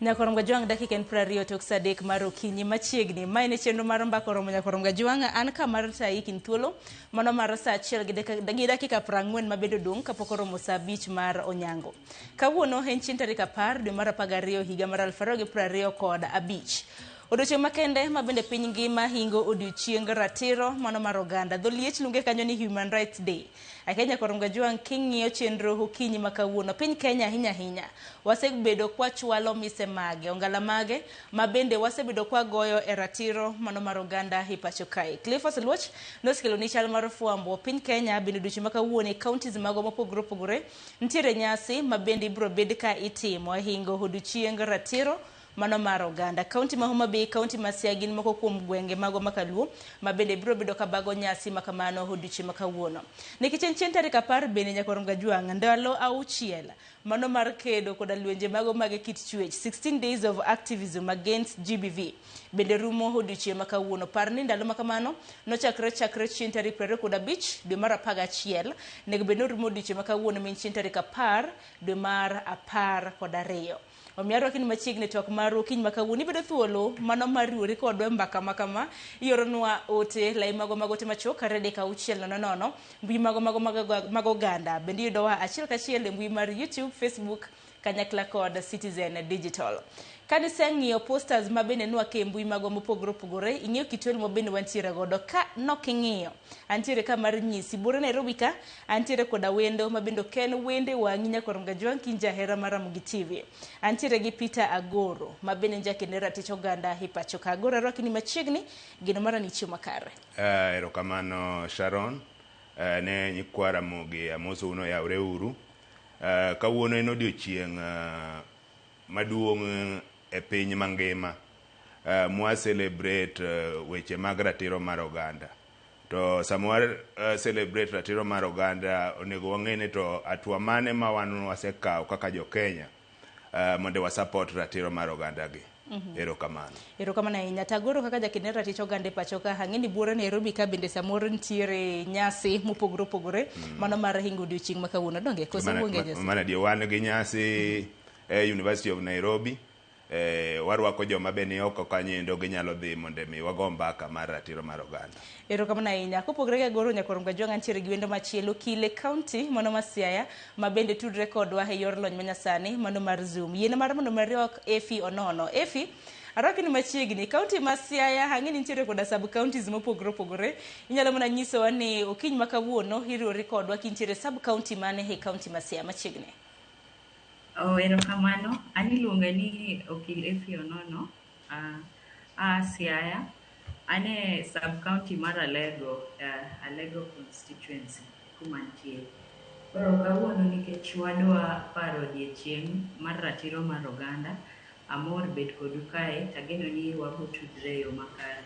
Nyakorom Gajwang' dakika en 20 tok saa 3 mar okinyi machiegni. Mae ne chenro mar mbaka romo Nyakorom Gajwang', an kamar taikin thuolo mano mar saa 1 gi dakika 40 mabedo dong' kapok oromo saa 5 mar onyango. Kawuono en chieng' tarik 10 dwe mar 12 higa mar 2025. Odiochieng' makende mabende piny ngima hingo odiochieng' ratiro mano mar oganda. Dholiech luonge kanyo ni Human Rights Day. Akenya Nyakorom Gajwang' king'iyo chenro okinyi makawuono piny Kenya ahinya wasebedo kwa chwalo mise mage ongala mage mabende wasebedo kwa goyo e ratiro mano mar oganda e pacho kae. Clifford Luoch nosekelo ni chal mar fwambo piny Kenya bende odiochieng' makawuono e counties mago mopogore opogore nitiere nyasi mabende ibro bed ka itimo e hingo odiochieng' ratiro mano mar oganda. Kaunti ma Homa Bay, kaunti ma Siaya gin moko kuom gwenge mago makaluo mabende biro bedo ka bago nyasi makamano odiochieng' makawuono. Nikech en chieng' tarik 10 bende Nyakorom Gajwang' ndalo 6 mano mar kedo koda lwenje mago mag kit chwech 16 days of activism against GBV bende rumo odiochieng' makawuono. Par ni ndalo makamano nochakre chieng' tarik 25 dwe mar 11 nego bende rumo odiochieng' makawuono min chieng' tarik 10 dwe mar 12. Omiaro kini machiegni tok mar okinyi makawuono ibedo thuolo mano mar riwori kodwa mbaka makama ioronwa ote lai mago te machok kare dakika 6:00 mbui mago oganda bende yudowa achiel kachiel e mbui mar YouTube, Facebook kanyakla kod Citizen Digital. Kani seng'iyo posters mabende nwake mbui mago mopogore opogore ing'iyo kitwel mabende wantiere godo ka noking'iyo antiere ka mar nyisi bore Nairobi ka antiere koda wendo mabende ken wende wangi Nyakorom Gajwang' kinja hera mar Ramogi TV antiere gi Peter Agoro mabende njakene ratich oganda e pacho ka. Agoro rwakni machiegni gino mara ni chiemo makare. Erokamano Sharon, ne nyikwara Ramogi amoso uno yaure uru. Kawuono en odiochieng' maduong' e piny mangima mwa celebrate weche mag ratiro mar oganda. To samwa celebrate ratiro mar oganda onego wang'ene to atua mane ma wan wasekawo kaka jo Kenya mondo wa support ratiro mar oganda gi. Erokamano. Erokamano ahinya. Tagoro kaka jakene ratich oganda e pacho ka hang'eni buore Nairobi ka bende samoro nitiere nyasi mopogore opogore mano mar hingo odiochieng' makawuono donge koso wuonge nyasi. Mana dio wan gi nyasi University of Nairobi. Warwako joma bende oko kanyendo ginyalo dhi mondo mi wago mbaka mar ratiro mar oganda. Erokamano ahinya. Kopogore gi Agoro Nyakorom Gajwang' antiere gi wendo machielo Kile County mano ma Siaya mabende tudre kodwa e yor lony manyasani mano mar Zoom. Yiene mar mondo mariok Efi Onono. Efi arwakni machiegni kaunti ma Siaya hang'eni nitiere koda sub counties mopogore opogore. Inyalo mana nyisowa ni okiny makawuono iriwori kodwa kintiere sub county mane e kaunti ma Siaya machiegni. Erokamano, ani luonga ni Okil Efi Onono, Siaya, ane sub-county mar Alego, Alego constituency, kumantie. Koro kawuono nikech wadwa paro odiochieng' mar ratiro mar oganda, amor bet kodu kae, tageno ni wabo tudre yo makare.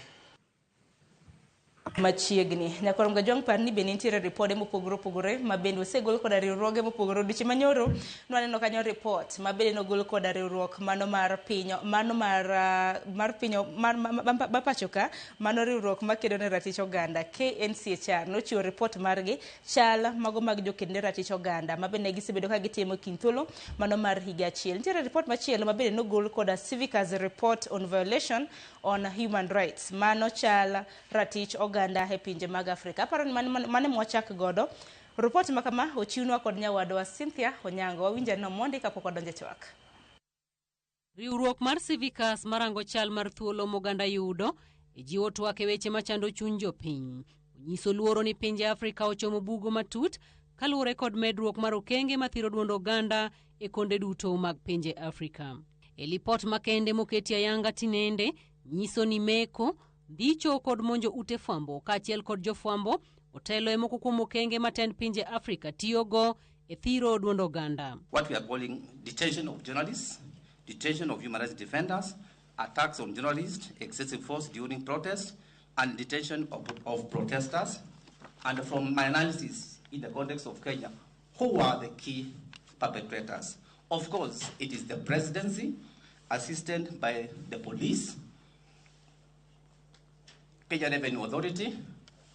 Machiegni Nyakorom Gajwang' par ni bende nitiere ripode mopogore opogore mabende osegol koda riwruoge mopogore. Odiochieng' manyoro nwaneno kanyo report mabende nogol koda riwruok mano mar piny mano mar piny mar pacho ka mano riwruok makedo ne ratich oganda KNCHR nochiwo report margi chal mago mag jokende ratich oganda mabende gisebedo ka gitimo kinthuolo mano mar higa achiel. Nitiere report machielo mabende nogol koda Civicus report on violation on human rights mano chal ratich oganda e pinje mag Afrika. Aparo ni mane mwachak godo report makama ochiwnwa kod nyawadwa Cynthia Onyango. Wawinja no mondi kapok odonje twak. Riwruok mar Civicus marango chal mar thuolo moganda yudo e jiwo twak e weche machando chuny jopiny. Onyiso luoro ni pinje Afrika ochomo bugo matut kaluwore kod medruok mar okenge mathiro duond oganda e konde duto mag pinje Afrika. E lipot makende moketi ayanga tinende nyiso ni meko dhicho kod monjo ute fwambo kaachiel kod jofwambo otelo e moko kuom okenge matend pinje Afrika tiyogo e thiro duond oganda. What we are calling detention of journalists, detention of human rights defenders, attacks on journalists, excessive force during protests, and detention of protesters. And from my analysis in the context of Kenya, who are the key perpetrators? Of course, it is the presidency, assisted by the police, Kenya Revenue Authority,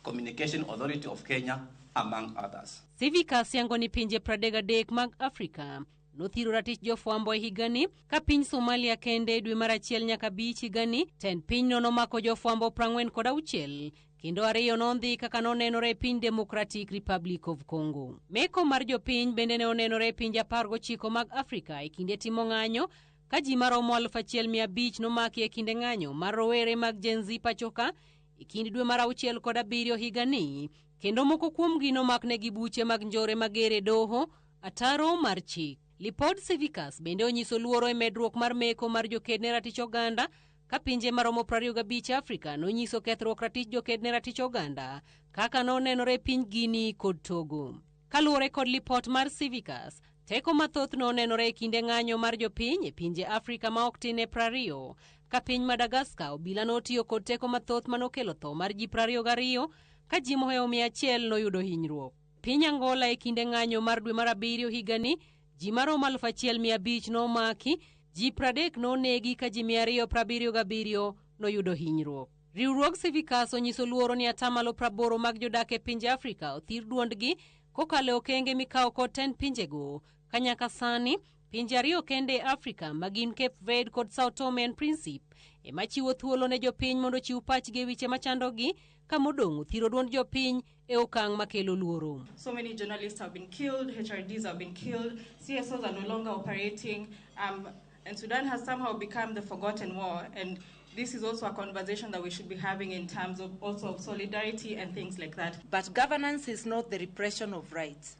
Communication Authority of Kenya, among others. Civicus yango ni pinje 33 mag Afrika nothiro ratich jofwambo e higani, ka piny Somalia kende dwe mar 1 nyaka 5 higani, tend pinyno nomako jofwambo 46, kendo 2 nondhi kaka nonenore e piny Democratic Republic of Congo. Meko mar jopiny bende ne onenore e pinje 19 mag Afrika e kinde timo ng'anyo, ka ji maromo 1,500 nomaki e kinde ng'anyo mar rowere mag Gen Z pachoka e kind dwe mar 6 kod 7 higani, kendo moko kuomgi nomaknegi buche mag njore magere doho, ataro mar chik. Lipod Civicus bende onyiso luoro e medruok mar meko mar jokedne ratich oganda, ka pinje maromo 25 Afrika nonyiso kethruok ratich jokedne ratich oganda kaka nonenore e piny Guinea kod Togo. Kaluwore kod lipot mar Civicus, teko mathoth nonenore e kinde ng'anyo mar jopiny e pinje Afrika ma ok tin e 20, ka piny Madagascar obila notiyo kod teko mathoth manokelo tho mar ji 22, ka ji mohewo 100 noyudo hinyruok. Piny Angola e kinde ng'anyo mar dwe mar 7 higani, ji maromo 1,500 nomaki, ji 30 nonegi ka ji 277 noyudo hinyruok. Riwruog Civicus onyiso luoro ni 80% mag jodak e pinje Afrika othir duondgi kokalo okenge mikawo kod tend pinjego, ka nyaka sani pinje 2 kende e Afrika magin Cape Verde kod Sao Tome and Principe ema chiwo thuolo ne jopiny mondo chiw pachgi e wiche machandogi, ka modong' thiro duond jopiny e okang' makelo luoro. So many journalists have been killed, HRDs have been killed, CSOs are no longer operating, and Sudan has somehow become the forgotten war. And this is also a conversation that we should be having in terms of also of solidarity and things like that. But governance is not the repression of rights.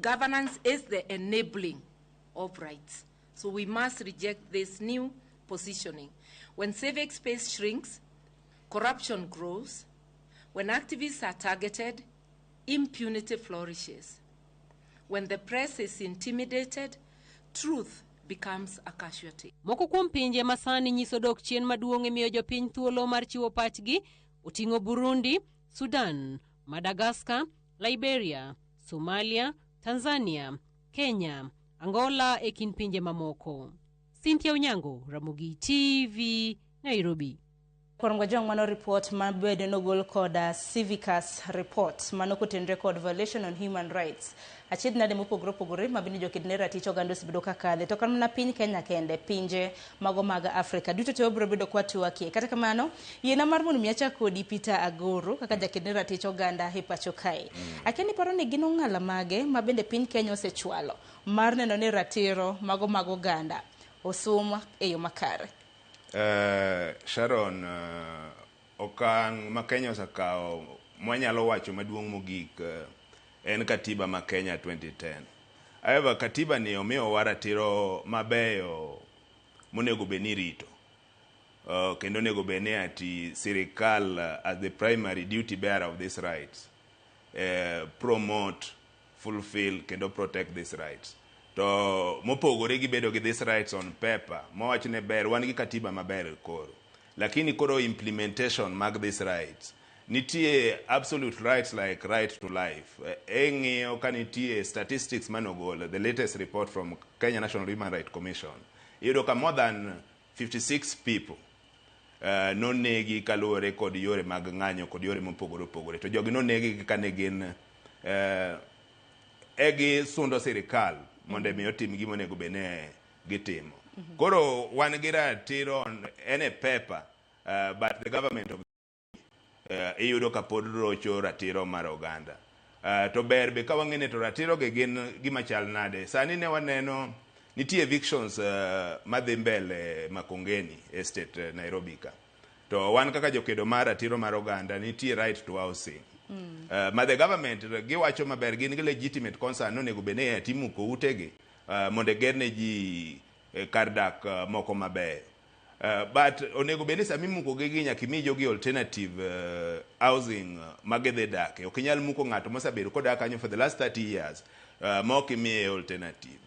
Governance is the enabling of rights. So we must reject this new positioning. When civic space shrinks, corruption grows. When activists are targeted, impunity flourishes. When the press is intimidated, truth becomes a casualty. Moko kuom pinje masani nyiso dok chien maduong' e miyo jopiny thuolo mar chiwo pachgi oting'o Burundi, Sudan, Madagascar, Liberia, Somalia, Tanzania, Kenya, Angola e kind pinje mamoko. Cynthia Onyango, Ramogi TV, Nairobi. Korom gajong mano report mabede nogol koda Civicus report mano kotenre kod violation on human rights. Achid nade mopogore opogore mabini jokedne ratich oganda osebedo kakadhe to kan mana piny Kenya kende, pinje mago mag Afrika duto te obro bedo kwa tuakie. Kata kamano yiena mar mondo miacha kodi Peter Agoro kaka jakedne ratich oganda e pacho kae. Akeni paro ni gin ong'ala mage mabende piny Kenya osechwalo mar neno ni ratiro mago mag oganda osum e yo makare. Sharon, okang' ma Kenya osakawo mwanyalo wacho maduong' mogik en katiba ma Kenya 2010. However, katiba ni omiyo waratiro mabeyo monego beni rito. Kendo onego beni ati sirikal as the primary duty bearer of these rights promote, fulfill kendo protect these rights. To mopogore gi bedo gi these rights on paper, mawachne ber wan gi katiba maber koro. Lakini koro implementation mag these rights. Nitie absolute rights like right to life. Eng'iyo ka nitie statistics manogol, the latest report from Kenya National Human Rights Commission. Iyudo ka more than 56 people nonegi kaluwore kod yore mag ng'anyo kod yore mopogore opogore. To jogi nonegi ka ne gin egi sundo sirikal mondo mi otim gima onego bene gitimo. Koro wan gi ratiro en a paper, but the government of iyudo ka pod rocho ratiro mar oganda. To ber be ka wang'ene to ratiro ge gin gima chal nade. Sani ne waneno nitie evictions madhi mbele Makongeni Estate Nairobi ka. To wan kaka jokedo mar ratiro mar oganda nitie right to housing. Ma the government giwacho maber gin gi legitimate concern nonego bene timu ko utegi mondo gerne ji kardak moko maber. But onego bene samimuko gi nyaka jogi alternative housing magedhe dake. Ok inyal muko ng'ato mosabedo kodak kanyo for the last 30 years mok imiye alternative.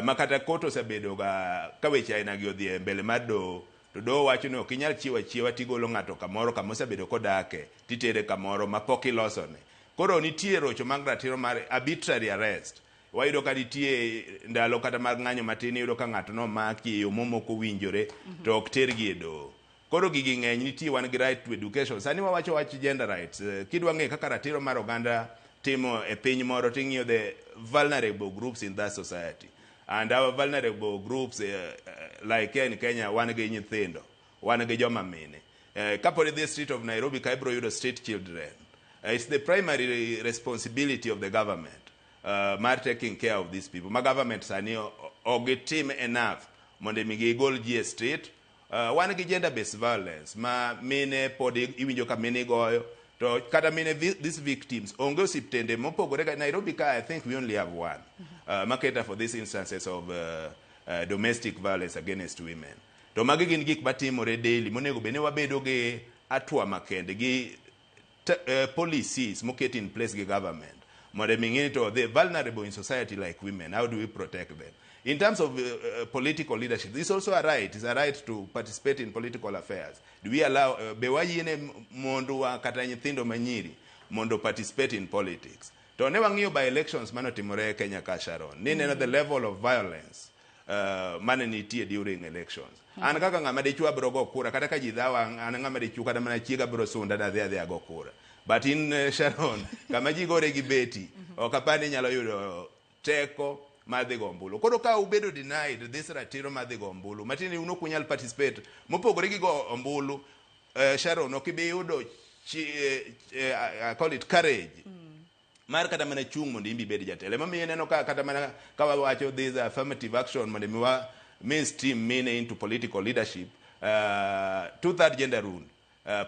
Makata koto osebedo ga kaweche aina gi odhi mbele mar doho, to doho wacho ni ok inyal chiwa tigolo ng'ato kamoro kamosabedo kodake titere kamoro mapok ilosone. Koro nitie rocho mag ratiro mar arbitrary arrest. Wayudo ka nitie ndalo kata mag ng'anyo matin iyudo ka ng'ato nomaki yo momoko winjore to ok tergi e doho. Koro gigi ng'eny nitie wan gi right to education. Sani wawacho wach gender rights. Kidwa ng'e kaka ratiro mar oganda timo e piny moro ting'iyo the vulnerable groups in that society. And our vulnerable groups, like here in Kenya, one ge nyithindo, one ge joma mine. Couple in the street of Nairobi, Kaibro Yudo street children. It's the primary responsibility of the government, taking care of these people. My government sani get team enough. Monday migi goal G street. One ge gender-based violence. Ma mine podi iwinjo ka mine goyo. To kata mine these victims. Ongo siptende mopo goreka Nairobi ka I think we only have one. Marketer for these instances of domestic violence against women. To magi gin gik matimore daily. Monego bene wabedo ge atwa makende gi policies moket in place gi government. Mode mingini to the vulnerable in society like women. How do we protect them? In terms of political leadership, this is also a right. It's a right to participate in political affairs. Do we allow bewayine mondo wa kata nyithindo manyiri mondo participate in politics? To ne wang'iyo by elections mano timore Kenya ka Sharon. Ni neno the level of violence mane nitie during elections. An kaka ng'ama dichwa bro go kura kata ka jidhawa an ng'ama dichwa kata mana chiega bro sunda da dhe go kura. But in Sharon, kama ji gore gi beti, okapani nyalo yudo teko madhi gombulu. Koro ka ubedo denied this ratiro madhi gombulu, matini uno kunyal participate. Mopogore gi go ombulu, Sharon okibe yudo I call it courage. Mar kata mana chung mondo imbi bedi jatele. Mami neno ka kata mana kawa wacho this affirmative action mondo miwa mainstream mine into political leadership. 2/3 gender rule.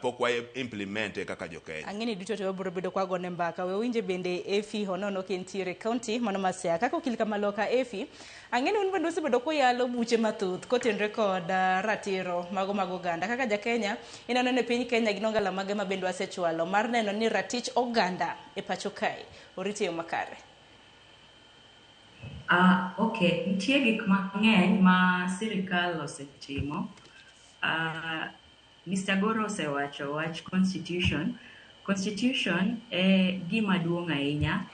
Pokwa implement kaka jokenya. Angini duto te waburo bedo kwa gone mbaka. We winje bende Efi honono kentiere county mano masea. Kako kilika maloka Efi. Angini unbendo si bedo kwa yalo buche matut. Koten record ratiro mago ganda. Kaka ja Kenya inanone pinyi Kenya ginonga la magema bendo asechwalo. Marne no ni ratich oganda epachokai. Oriti yo makare. Okay. Ntie gik mang'eny ma sirikal osetimo. Mr. Goro osewacho wach constitution. Constitution gima duong' ahinya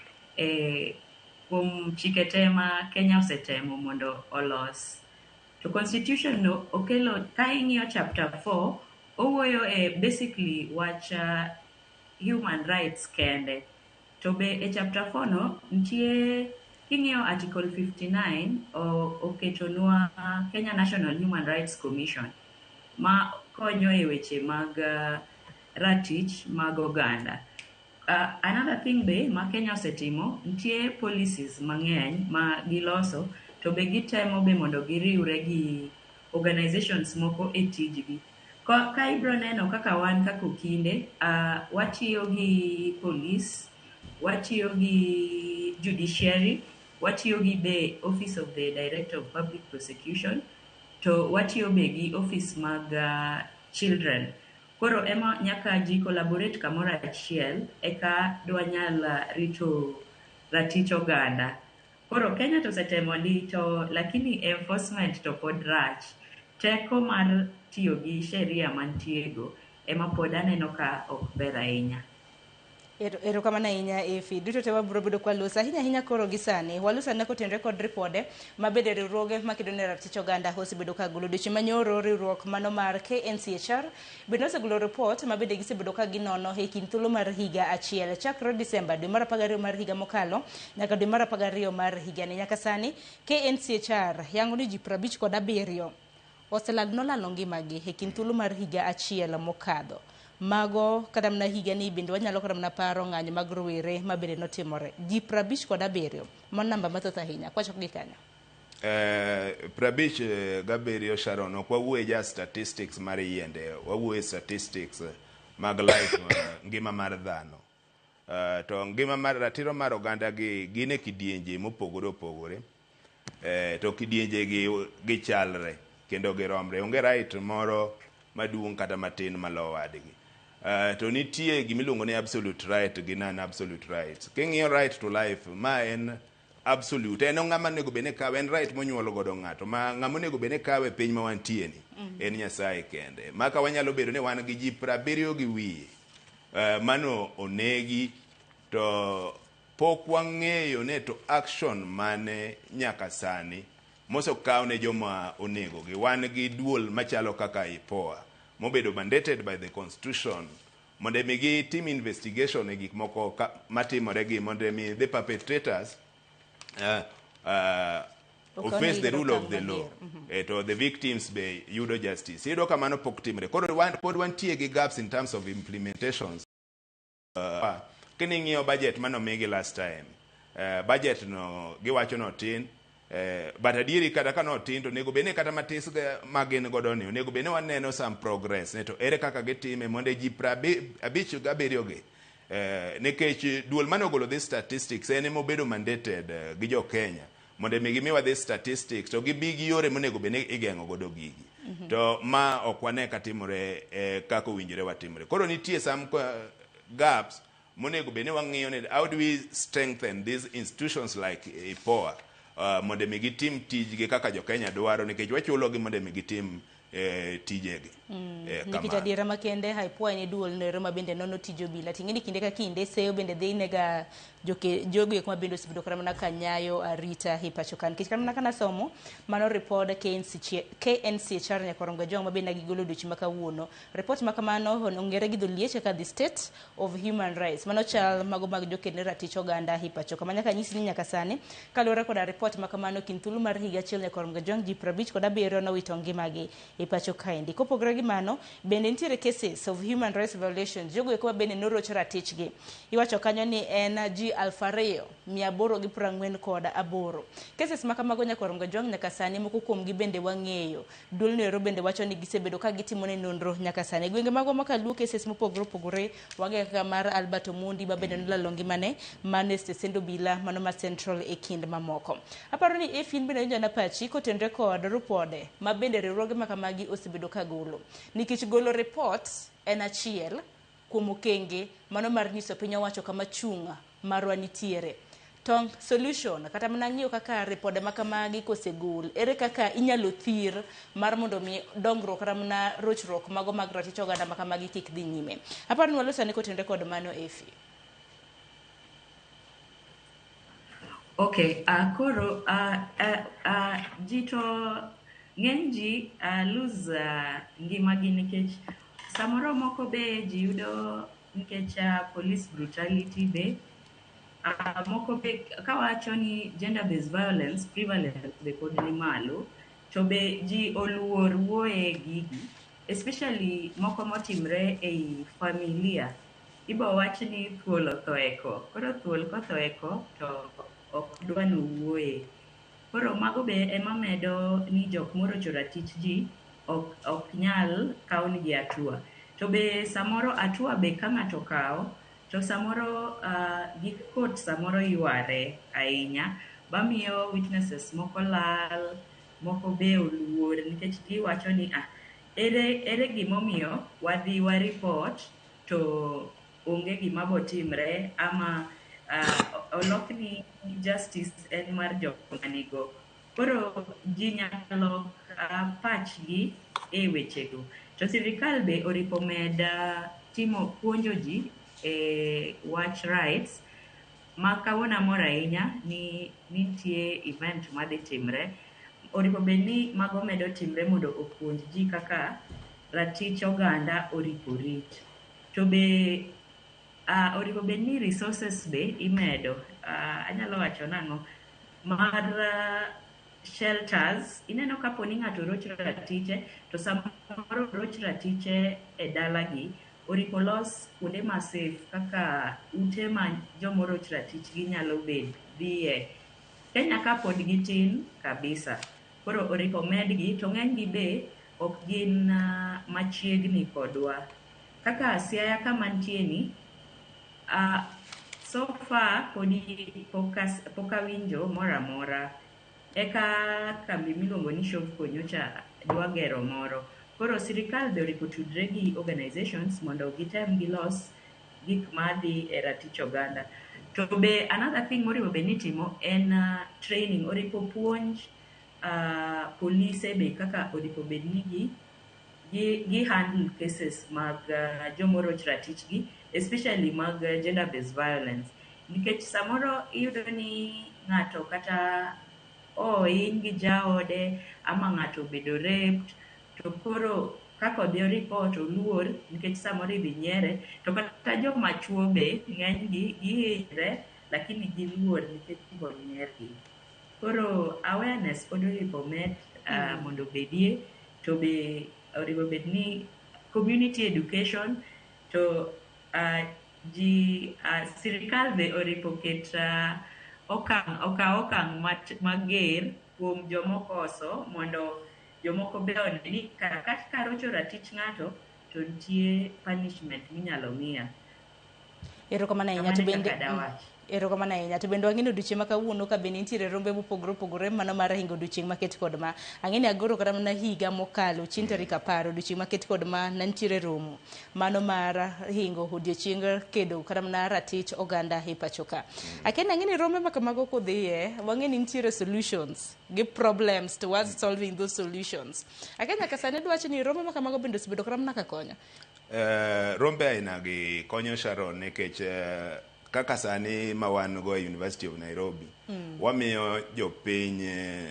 kuom chike te ma Kenya osetemo mondo olos. To constitution no okelo ka ing'iyo chapter 4 owuoyo basically wach human rights kende. To be e chapter 4 no nitie king'iyo article 59 oketonwa Kenya National Human Rights Commission ma konyo e weche mag ratich mag oganda. Another thing be ma Kenya osetimo, nitie policies mang'eny ma giloso to be gitemo be mondo giriwre gi organizations moko e tijgi. Ka ibro neno kaka wan kaka okinde, watiyo gi police, watiyo gi judiciary, watiyo gi the Office of the Director of Public Prosecution, to watiyo be gi office mag children. Koro ema nyaka ji collaborate kamora achiel eka dwanyal rito ratich oganda. Koro Kenya to setemo to lakini enforcement to pod rach. Teko mar tiyo gi sheria mantiego ema pod aneno ka ok ber ahinya. Ero kama na inya Efi duto te waburo bedo kwa lusa hinya koro gisani walusa nako ten record report mabede riwruoge makedo ne ratich oganda hosi bedo ka golo dichi manyoro riwruok mano mar KNCHR bedo se golo report mabede gise bedo ka ginono e kind thuolo mar higa achiel chakro December dwe mar 12 mar higa mokalo nyaka dwe mar 12 mar higa ni nyaka sani KNCHR yango ni ji 57 oselal nolalo ngimagi e kind thuolo mar higa achiel mokadho. Mago kada mna higa ni bende wanyalo kada mna paro ng'anyo mag rowere mabende notimore ji 57 mon namba mathoth ahinya kwacho gi kanyo 57 Sharon ok wawuoye just statistics mar yiende wawuoye statistics mag life ngima mar dhano to ngima mar ratiro mar oganda gi gine kidienje mopogore opogore to kidienje gi chalre kendo giromre onge right moro maduong' kata matin malo wadgi. To nitie gimiluongo ni absolute right gi non absolute rights. King'iyo right to life ma en absolute en ng'ama nego bene kawe en right monyuolo godo ng'ato ma ng'ama nego bene kawe piny ma wantie ni en Nyasaye kende. Maka wanyalo bedo ni wan gi ji 70 gi wiye mano onegi to pok wang'eyo ne to action mane nyaka sani mosokaw ne joma onego gi wan gi duol machalo kaka IPOA mobedo mandated by the constitution mondo migi team investigation e gik moko matimore gi mondo mi the perpetrators offense the rule of the law to the victims be yudo justice. Iyudo kamano pok timre. Koro pod wantie gi gaps in terms of implementations. Kining'iyo budget manomigi last time, budget no giwacho no tin, but adieri kata ka no tin to nego bene kata matis magin godo ni nego bene waneno some progress ne to ere kaka gitime mondo ji 57 gi nikech duol manogolo this statistics en mobedo mandated gi jo Kenya mondo mi gimiwa this statistics to gibi gi yore monego bene igeng'o godo gigi to ma ok wane katimore kako winjire watimre. Koro nitie some gaps monego bene wang'iyo ne how do we strengthen these institutions like IPOA mondo mi gitim tijgi kaka jo Kenya dwaro nikech wachulogi mondo mi gitim tijegi. Nikech adiera makende IPOA ni duol nero ma bende nono tijo bila ting'eni kinde ka kinde seyo bende dhi nega jogo eko mabende osebedo kata mana ka nyayo arita hipacho kan nikech kata mana kana somo mano report KNCHR Nyakorongo Jong ma bende gigolo duchi makawuono report makamano ongere gi dholiech ka the state of human rights mano chal mago mag jokene ratich oganda hipacho kama nyaka nyisi ni nyaka sani kaluwore koda report makamano kintulu mar higa achiel Nyakorongo Jong ji 57 nowito ngimagi hipacho kaendi. Kopogore gi mano bende nitiere cases of human rights violations jogo eko bende noroch ratichgi iwacho kanyo ni en ji 2848 cases makamago Nyakorongo Jong nyaka sani moko kuomgi bende wang'eyo duol nero bende wacho ni gisebedo ka gitimo ne nonro nyaka sani gwenge mago makaluo cases mopogore wang'eyo kaka mar Albert Omundi ba bende nolalo ngimane Manest Sendo Bila mano ma Central e kind mamoko. Aparo ni fin bende njana pachi kotenre kod rupode ma bende riwruoge makamagi osebedo ka golo nikech golo report en achiel kuom okenge mano mar nyiso piny owacho kama chunga marwa nitiere tong solution kata mana ng'iyo kaka repode makamagi kosegol ere kaka inyalo thir mar mondo mi dongruok kata mana rochruok mago mag ratich oganda makamagi kik dhi nyime. Aparo ni walosane kotenre kod mano Efi. Okay, koro jito ng'eny ji lose ngimagi nikech samoro moko be ji yudo nikech police brutality be moko be kawacho ni gender based violence prevalence be pod ni malo to be ji oluor wuoye gigi especially moko motimre ei familia ibo wach ni thuol othoeko koro thuol kothoeko to ok dwa ni wuoye. Koro mago be ema medo ni jok morocho ratich ji ok nyal kawo nigi atua. To be samoro atua be ka ng'ato kawo to samoro gik kot samoro yware ahinya bamiyo witnesses moko lal moko be oluor nikech giwacho ni ere gimomiyo wadhi wa report to onge gima botimre ama olokni justice en mar jok manigo. Koro ji nyalo pachgi e wechego. To sirikal be oripo med timo puonjo ji e wach rights ma kawuono mor ahinya ni nitie event madhi timre. Oripo bed ni mago medo timre mondo opuonj ji kaka ratich oganda oripo rit. To be oripo bed ni resources be imedo. Anyalo wacho nang'o mar shelters ineno kapo ni ng'ato roch ratiche to samoro roch ratiche e dalagi oripo los kuonde ma safe kaka ute ma jomoroch ratichgi nyalo bed dhiye. Kenya ka pod gitin kabisa koro oripo medgi to ng'enygi be ok gin machiegni kodwa kaka Siaya kama nitie ni so far poka winjo moramora eka kambi miluongo ni Shov Konyocha dwa gero moro. Koro sirikal be oripo tudre gi organizations mondo gitem gilos gik madhi e ratich oganda. To be another thing moripo be nitimo en training oripo puonj police be kaka oripo bed ni gi handle cases mag jomoroch ratichgi especially mag gender based violence nikech samoro iyudo ni ng'ato kata in gi jaode ama ng'ato bedo raped to koro kako odhi report oluor nikech samoro idhi nyere to kata joma chuo be ng'enygi gihinyre lakini giluor nikech gigo niergi. Koro awareness pod oripo med mondo bedie, to be oripo bed ni community education, to sirikal be oripo ket okang mager kuom jomokoso mondo jomoko be one ni ka rocho ratich ng'ato to nitie punishment minyalo miya. Erokamano ahinya. To bende erokamano ahinya. To bende wang'eyo odiochieng' ma kawuono ka bende nitiere rombe mopogore opogore mano mar hingo odiochieng' maket kod ma. Ang'e ni agoro kata mana higa mokalo chieng' tarik 10 odiochieng' maket kod ma nantiere romo mano mar hingo odiochieng' kedo kata mana ratich oganda e pacho ka. Akia ang'e ni rombe ma kamago kodhiye wang'e ni nitiere solutions gi problems towards solving those solutions. Akia nyaka sani dwacho ni rombe ma kamago bende osebedo kata mana ka konyo. Rombe aina gi konyo Sharon nikech kaka sani ma wan go e University of Nairobi wamiyo jopiny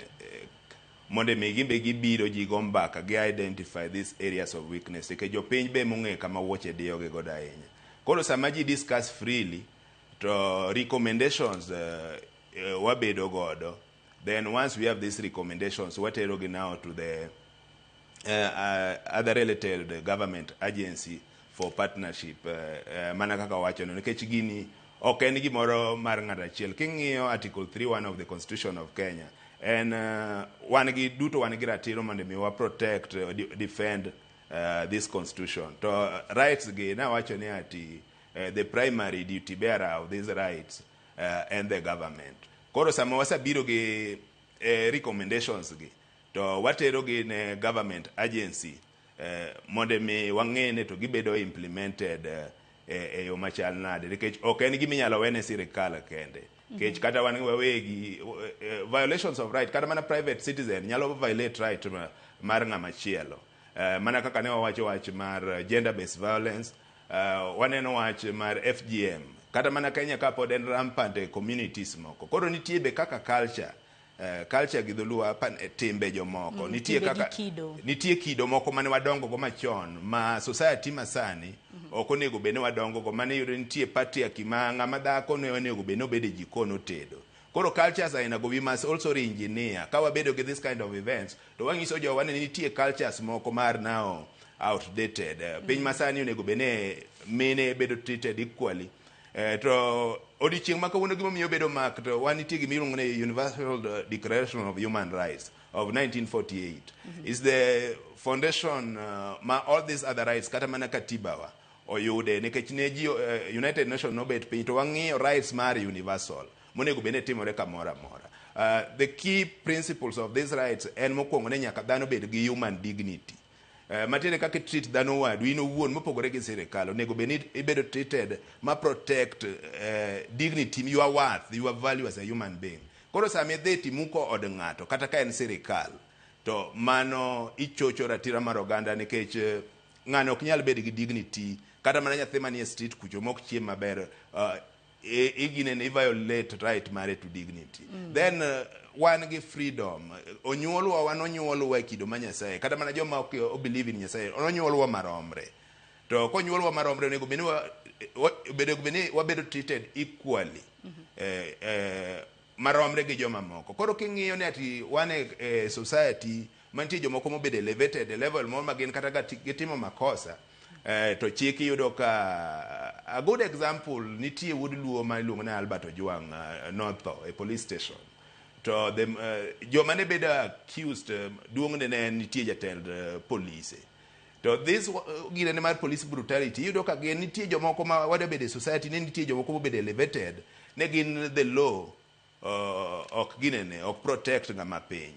mondo mi gimbe gibiro ji go mbaka gi identify these areas of weakness nikech jopiny be mong'e kama wuoche diyo gi godo ahinya. Koro sama ji discuss freely to recommendations wabedo godo, then once we have these recommendations watero gi now to the other related government agency for partnership mana kaka wacho no nikech gini ok en gimoro mar ng'ato achiel. King'iyo article 31 of the Constitution of Kenya and wan gi duto wan gi ratiro mondo mi wa protect defend this constitution to rights gi na wacho ni ati the primary duty bearer of these rights and the government. Koro sama wasabiro gi recommendations gi to watero gi ne government agency mondo mi wang'ene to gibedo implemented e yo machal nade nikech ok en giminyalo wene sirikal kende nikech kata wan wawegi violations of right kata mana private citizen nyalo violate right mar ng'ama chielo mana kaka ne wawacho wach mar gender based violence, waneno wach mar FGM kata mana Kenya ka pod en rampant e communities moko. Koro nitie be kaka culture gi dholuo timbe jomoko nitie kido moko mane wadongo go machon ma society masani ok onego bene wadongo go mane yudo nitie patriarchy ma ng'ama dhako ne onego bene obede jikon otedo. Koro cultures aina go we must also re-engineer ka wabedo gi this kind of events to wangiso jowa ni nitie cultures moko mar now outdated. Piny masani onego bene mene bedo treated equally. To odiochieng' ma kawuono gimomiyo bedo mak to wan nitie gimiluongo ni Universal Declaration of Human Rights of 1948 is the foundation ma all these other rights kata mana katibawa oyude nikech ne ji United Nations nobet piny to wang'iyo rights mar universal monego bende timore kamoro amora. The key principles of these rights en mokwongo ne nyaka dhano bed gi human dignity. Matiende kaka treat dhano wadu in owuon mopogore gi sirikal onego bed ni ibedo treated ma protect dignity, your worth, your value as a human being. Koro sama idhi timuko od ng'ato kata ka en sirikal to mano ichocho ratira mar oganda nikech ng'ano ok nyal bed gi dignity kata mana nyathi manie street kucho mok chiem maber igine ni violate right mare to dignity. Then wan gi freedom. Onyuolwa wan onyuolwa kido ma Nyasaye kata mana joma ok believe in Nyasaye onyuolwa maromre. To konyuolwa maromre onego beni wabedo treated equally maromre gi joma moko. Koro king'iyo ni ati wan e society mantie jomoko mobedo elevated level moro magin kata gitimo makosa to chik yudo ka a good example nitie wuod luo ma iluongo ni Albert Ojwang Northo a police station to the joma ne bedo accused duong' ne nitie jatend police to this gine mar police brutality yudo ka gin nitie jomoko ma wada bedo society ne nitie jomoko mobedo elevated ne gin the law ok protect ng'ama piny.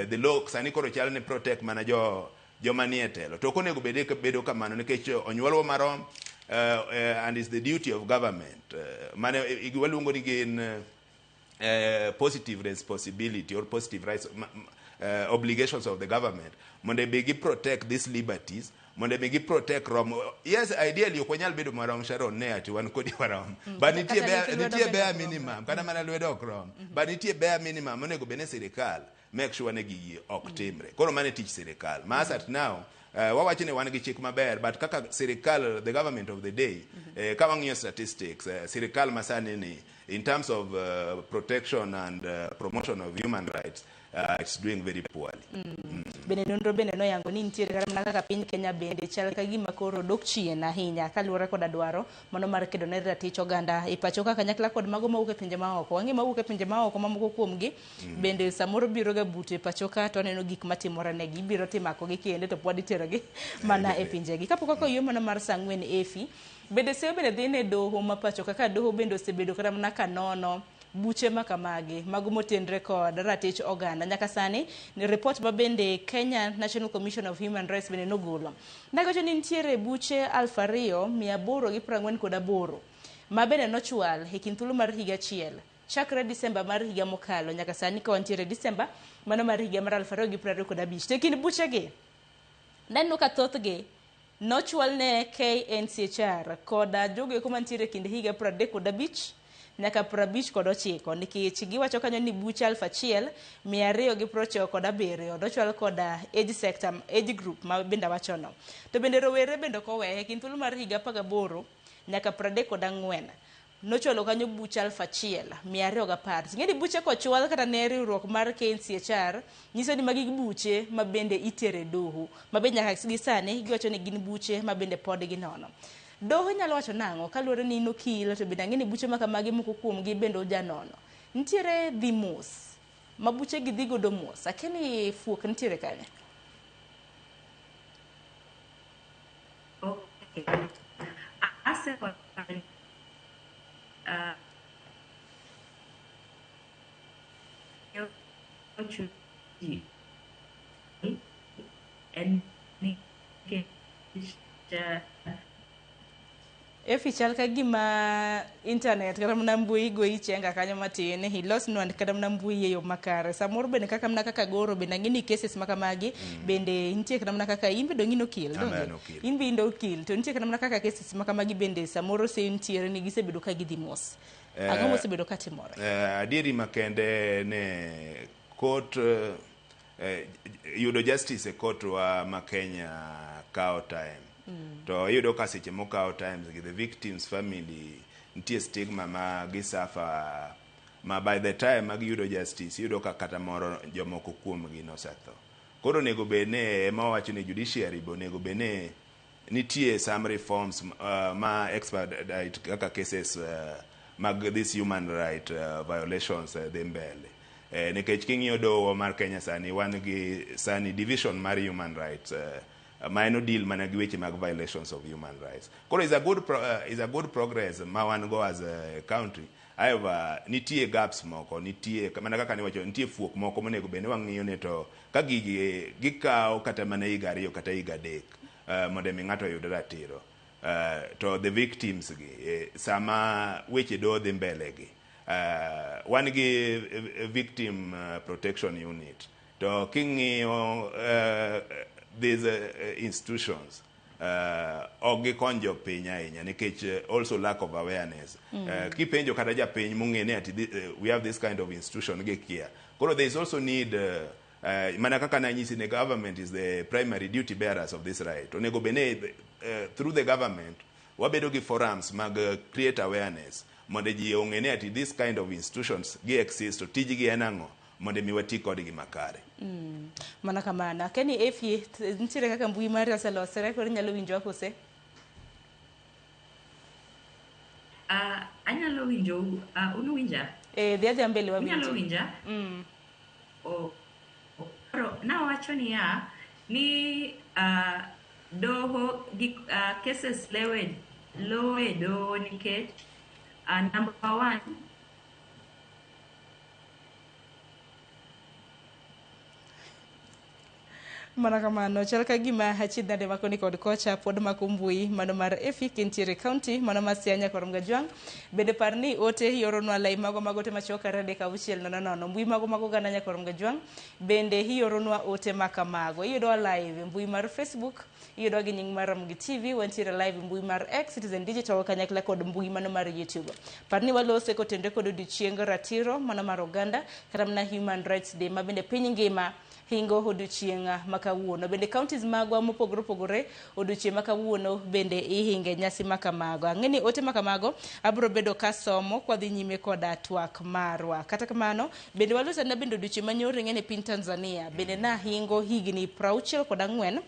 The law sani koro chal ne protect mana joma nie telo to konego bedo kamano nikech onyuolwa marom and is the duty of government mane waluongo ni gin positive responsibility or positive rights obligations of the government mondo be gi protect these liberties mondo be gi protect rom. Yes, ideally ok wanyal bedo marom Sharon ne ati wan kodi marom but nitie bare minimum kana mana lwedo ok rom but nitie bare minimum monego bene sirikal make sure ne gigi ok timre. Koro mane tich sirikal ma as at now wawacho ni wan gi chik maber, but kaka sirikal, the government of the day, ka wang'iyo statistics, sirikal masani ni in terms of protection and promotion of human rights, it's doing very poorly. Bende nonro bende noyango ni nitiere kata mana kaka piny Kenya bende chal ka gima koro dok chien ahinya kaluwore koda dwaro mano mar kedo ne ratich oganda e pacho ka kanyakla kod mago mawuok e pinje maoko. Wang'e mawuok e pinje maoko mamoko kuomgi bende samoro biro ga bute pacho ka to neno gik matimore negi, biro timako gi kende to pod iterogi mana e pinjegi. Kapok ako yo mana mar sang'wen efi bende seyo bende dhi ne doho ma pacho kaka doho bende osebedo kata mana ka nono buche makamagi mago motenre kod ratich oganda. Nyaka sani ni report ma bende Kenya National Commission of Human Rights bende nogolo ndagocho ni nitiere buche 2848 ma bende nochwal e kind thuolo mar higa achiel chakre Disemba mar higa mokalo nyaka sani ka wantiere Disemba mano mar higa mar 2025. To kind buchegi naneno ka thothgi nochwal ne KNCHR koda jogo eko mantiere kind higa 35 nyaka 59 nikech giwacho kanyo ni bucha 1297 dochwal koda age sector, age group ma bende wachono. To bende rowere bende kowehe kind thuolo mar higa 18 nyaka 34 nochwalo kanyo bucha 1210. Ng'eni buche kochwal kata ne riwruok mar KNCHR nyiso ni magi buche ma bende itere doho ma bende nyaka gi sani giwacho ni gin buche ma bende pod ginono. Doho nyalo wacho nang'o kaluwore ni nokil to bende ang'eni buche makamagi moko kuomgi bende ojanono. Nitiere dhi mos ma buche gi dhi godo mos, akeni fuok nitiere kanye? Okay. Ase kwa Efi chal ka gima internet kata mana mbui goyi chenga kanyo matin hilos nwand kata mana mbui eyo makare samoro bende kaka mana kaka goro bende ng'ini cases makamagi bende nitie kata mana kaka imbe do ng'ino kill donge imbe indo kill to nitie kata mana kaka cases makamagi bende samoro se ntiere ni gisebedo ka gidhi mos ang'o mosebedo ka timore. Adieri makende ne court yudo justice e court wa ma Kenya kao time. To yudo ka seche mokao times the victims family nitie stigma ma gisafa ma by the time ma giyudo justice yudo ka kata moro jomoko kuomgi nosetho. Koro nego bene ema wacho ni judiciary bo nego bene nitie some reforms ma expedite kaka cases mag this human right violations dhi mbele. Nikech king'iyo doho mar Kenya sani wan gi sani division mar human rights mano deal mana gi weche mag violations of human rights. Koro is a good progress ma wan go as a country. However, nitie gaps moko, nitie mana kaka ni wacho nitie fuok moko monego bende wang'iyo ne to ka gikawo kata mana higa 2 kata higa 3 mondo mi ng'ato yud ratiro. To the victims gi sama weche do dhi mbele gi wan gi victim protection unit to king'iyo these institutions ogi konjo piny ahinya nikech also lack of awareness. Kipenjo kata japiny mong'ene ati we have this kind of institution gi kia. Koro there is also need mana kaka nanyisi ne government is the primary duty bearers of this right. Onego bene through the government wabedo gi forums mag create awareness mondo ji ong'ene ati this kind of institutions gi exist to tijgi en ang'o mondo mi wati kodgi makare. Mana kamana keni efi nitiere kaka mbui mari oselosore koro nyalo winjo kose? Anyalo winjo unu winja? Dhi mbele wa winjo. Anyalo winja? Nawacho niya ni doho cases lowe doho nikech number 1 mana kamano chal ka gima hachidnade makoni kod kocha pod mako mbui mano mar efi kintiere county mano mar Siaya Korom Gajwang bende parni ote hioronwa lai mago te machokare deka 600 mbui mago gana Korom Gajwang bende hioronwa ote makamago iyudo live mbui mar Facebook iyudo gi nying mar Ramogi TV wantiere live mbui mar X Citizen Digital kanyakla kod mbui mano mar YouTube parni walose kotende kod odiochieng ratiro mano mar oganda kata mana Human Rights Day mabende piny ngima hingo odiochieng' makawuono. Bende counties magwa mopogore opogore odiochieng' makawuono bende ihinge nyasi makamago. Ang'eni ote makamago abro bedo kasomo kwa dhi nyime koda twak marwa. Kata kamano bende walusa na bende odiochieng' manyoro ng'ene piny Tanzania bende na hingo higni 64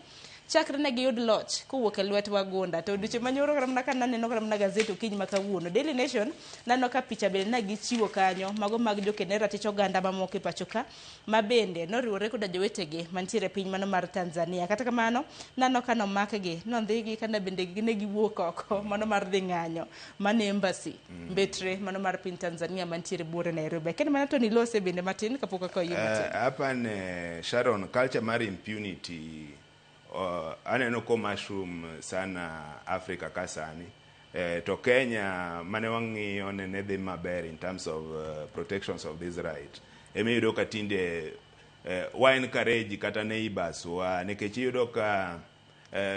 chakre ne giyud loch kowuok e lwet wagunda. To odiochieng' manyoro karamna ka naneno karamna gazeti okinyi makawuono Daily Nation naneno ka picha bende na gichiwo kanyo mago mag jokene ratich oganda mamoko e pacho ka ma bende noriwore koda jowetegi mantiere piny mano mar Tanzania. Kata kamano naneno ka nomakgi nondhigi kana bende ne giwuok oko mano mar dhi ng'anyo mane embassy mbetre mano mar piny Tanzania mantiere buore Nairobi. Kendo mana to nilose bende matin kapok akoyie matin. Hapa ne Sharon, culture mar impunity aneno ko mushroom sana Africa kasani. To Kenya mane wang'iyo ne dhi maber in terms of protections of this right. Emiyudo ka tinde wine courage kata neighbors wa nikech iyudo ka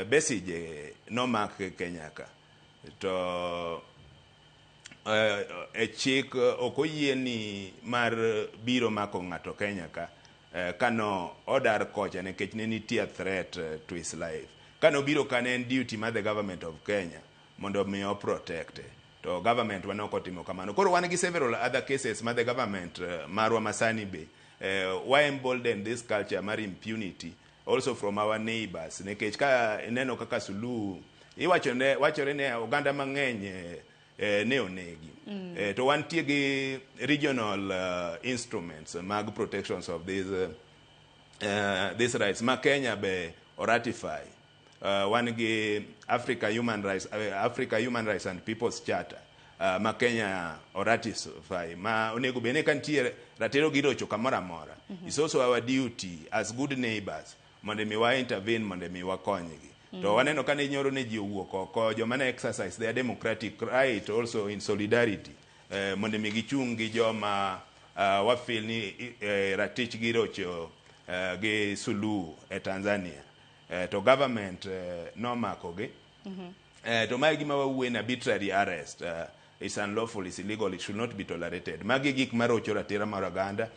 Besigye nomak Kenya ka. To e chik okoyieni mar biro mako ng'ato Kenya ka kano odar kocha nikech ne nitie threat to his life. Kano biro kane en duty mar the government of Kenya mondo mi o protect. To government wanoko timo kamano. Koro wan gi several other cases ma the government marwa masani be why embolden this culture mar impunity also from our neighbors. Nikech ka neno kaka Suluhu wachore ne oganda mang'eny ne onegi. To wantie gi regional instruments mag protections of these rights ma Kenya be ratify. One gi Africa Human Rights and People's Charter ma Kenya ratify ma onego bene kantie ratiro girocho kamora mora. It's also our duty as good neighbors mondo mi wa intervene mondo mi wakonygi. To waneno kane nyoro ne ji owuok oko joma ne exercise their democratic right also in solidarity mondo mi gichung gi joma wafeel ni ratich girocho gi Suluhu e Tanzania. To government nomako gi. To mai gima wawuo na arbitrary arrest. It's unlawful, it's illegal, it should not be tolerated. Magi gik marocho ratira mar oganda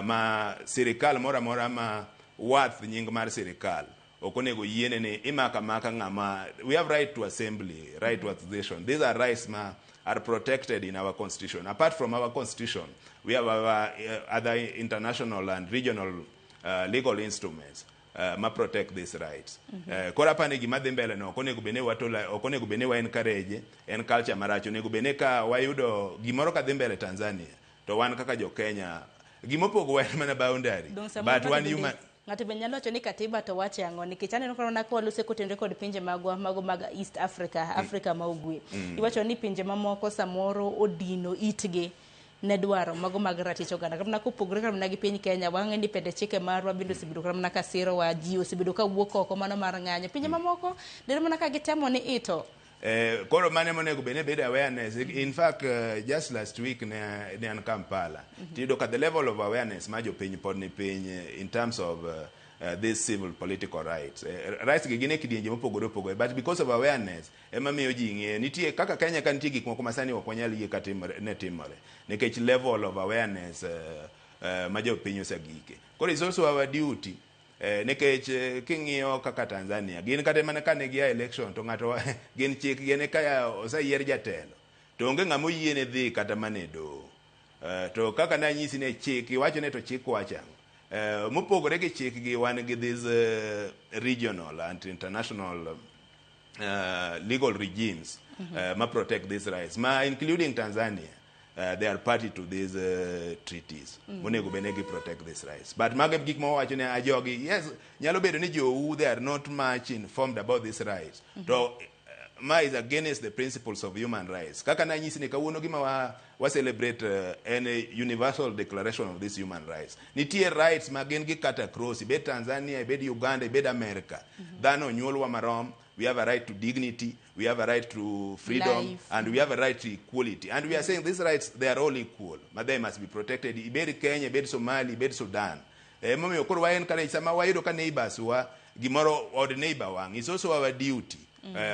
ma sirikal mora mora ma wath nying mar sirikal okonego yiene ni imaka maka ng'ama. We have right to assembly, right to association. These are rights are protected in our constitution. Apart from our constitution, we have our other international and regional legal instruments ma protect these rights. Kora pane gima dhi mbele no okonego bene watola okonego bene wa encourage en culture maracho onego bene ka wayudo gimoro ka dhi mbele Tanzania to wan kaka jo Kenya gimopogo wan mana boundary but one human ng'ato be nyalo wacho ni katiba to wache ang'o nikech aneno korona ka walose kotendre kod pinje magwa mago mag East Africa Africa ma ugwe. Iwacho ni pinje mamoko samoro odino itgi ne dwaro mago mag ratich oganda kamna kopogore kamna gi piny Kenya wang'e ni pende chike marwa bende osebedo kamna ka siro wa ji osebedo ka wuok oko mano mar ng'anyo pinje mamoko dere mana ka gitemo ni ito. Koro mane monego bene bed awareness. In fact, just last week ne an Kampala. Tido ka the level of awareness ma jo piny pod ni piny in terms of these civil political rights. Rights gi gine kidienje mopogore opogore but because of awareness ema miyo ji ng'e nitie kaka Kenya kan nitie gik moko masani ok wanyal yie ka timore nikech level of awareness ma jo piny osegike. Koro it's also our duty nikech king'iyo kaka Tanzania gin kata mana kane gia election to ng'ato gin chik gene kaya osayier jatelo to onge ng'ama oyiene dhi kata mane do to kaka na nyisi ne chik iwacho ne to chik wacho mopogore gi chik gi wan gi these regional and international legal regimes ma protect these rights ma including Tanzania. They are party to these treaties. Monego benegi protect these rights. But mageb gik mo wacho ne ajogi yes nyalo bedo ni jo they are not much informed about these rights. So ma is against the principles of human rights. Kaka na nyisi ne kawuono gima wa celebrate any universal declaration of these human rights. Nitie rights ma gin gi kata cross ibed Tanzania ibed Uganda ibed America. Dhano nyuolwa marom. We have a right to dignity, we have a right to freedom, life. And we have a right to equality. And we are saying these rights, they are all equal, but they must be protected. Ibed Kenya, ibed Somali, ibed Sudan. Mami okoro wa encourage sama wayudo ka neighbors wa gimoro od neighbor wang. It's also our duty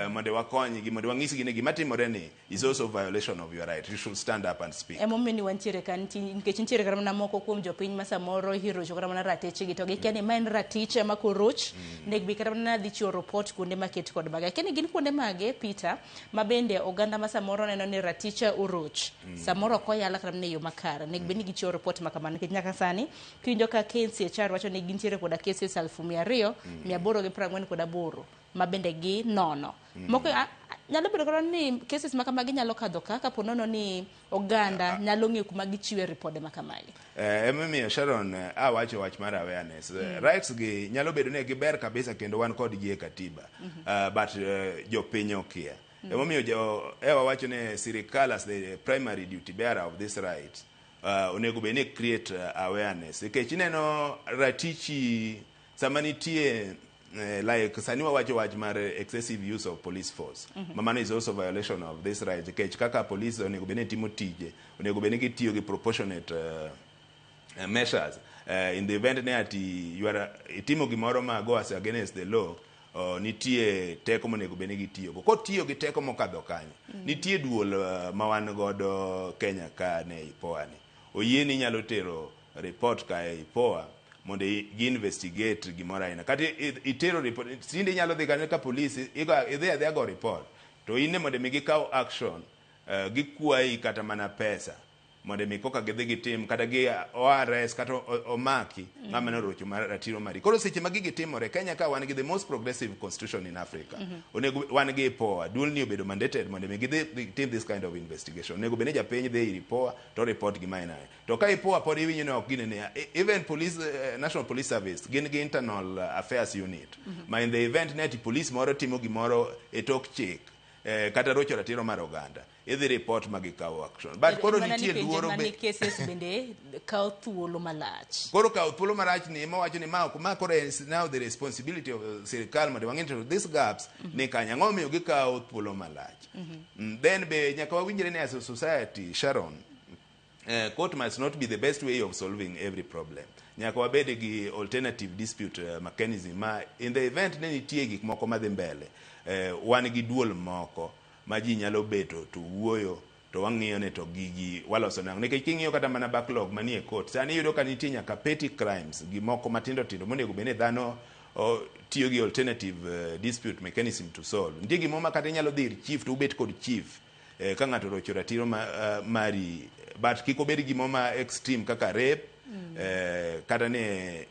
mondo wakonygi mondo wang'isgi ni gima timore ni is also violation of your right. You should stand up and speak. Emomiyo ni wantiere ka nikech nitiere kata mana moko kuom jopiny ma samoro hirocho kata mana ratechgi to gikia ni ma en ratich ema koroch nek bi kata mana dhi chiwo report kuonde maket kod mage. Akia ni gin kuonde mage Peter ma bende oganda ma samoro neno ni raticha oroch samoro ok oyala kata mana e yo makare nek bende gichiwo report ma kamano nikech nyaka sani kiwinjo ka KNCHR wacho ni gintiere koda cases 200,848 ma bende gi nono. Moko nyalo bedo kata ni cases ma kamagi nyalo kadho ka po nono ni oganda nyalo ng'eyo kuma gichiwe ripode ma kamagi. Emomiyo Sharon awacho wach mar awareness. Rights gi nyalo bedo ni giber kabisa kendo wan kod gi e katiba. But jopiny okia. Emomiyo wawacho ni sirikal as the primary duty bearer of this right onego bed ni create awareness. Nikech ineno ratichi sama nitie like sani wawacho wach mar excessive use of police force. Mamano is also violation of this right. Nikech kaka police onego bed ni timo tije, onego bed ni gitiyo gi proportionate measures. In the event ne ati itimo gimoro ma go as against the law, nitie teko monego bed ni gitiyo go. Kotiyo gi teko mokadho kanyo, nitie duol ma wan godo Kenya ka ne IPOA ni. Oyie ni nyalo tero report ka IPOA mondo gi investigate gimoro aina. Kata itero report, tinde nyalo dhi kanyo ka police idhi go report. To ine mondo mi gikaw action, gikwayi kata mana pesa mondo mi koka gidhi gitim kata gi arrest kata omaki ng'ama norocho mar ratiro mari. Koro seche ma gigi timore Kenya ka wan gi the most progressive constitution in Africa. Onego wan gi IPOA, duol ni obedo mandated mondo mi gidhi tim this kind of investigation. Onego bed ni japiny dhi IPOA to report gima ina. To ka IPOA pod iwinjo ni ok gine ne even police National Police Service gin gi internal affairs unit. Ma in the event net police moro timo gimoro e tok chik kata rocho ratiro mar oganda idhi report magikaw action. But koro nitie luoro be cases bende kaw thuolo malach. Koro kaw thuolo marach ni ema wacho ni ma koro is now the responsibility of sirikal mondo wang'e to these gaps ni kanya ng'omiyo gikaw thuolo malach. Then be nyaka wawinjre ni as a society, Sharon, court must not be the best way of solving every problem. Nyaka wabede gi alternative dispute mechanism ma in the event ne nitie gik moko madhi mbele, wan gi duol moko ma ji nyalo beto to wuoyo to wang'iyo ne to gigi waloso nango. Nikech king'iyo kata mana backlog manie court sani yudo ka nitie nyaka petty crimes gi moko matindo tindo monego bed ni dhano tiyo gi alternative dispute mechanism to solve. Nitie gimo ma kata nyalo dhi chief to ubet kod chief ka ng'ato rocho ratiro mari, but kiko bed gimo ma extreme kaka rape kata ne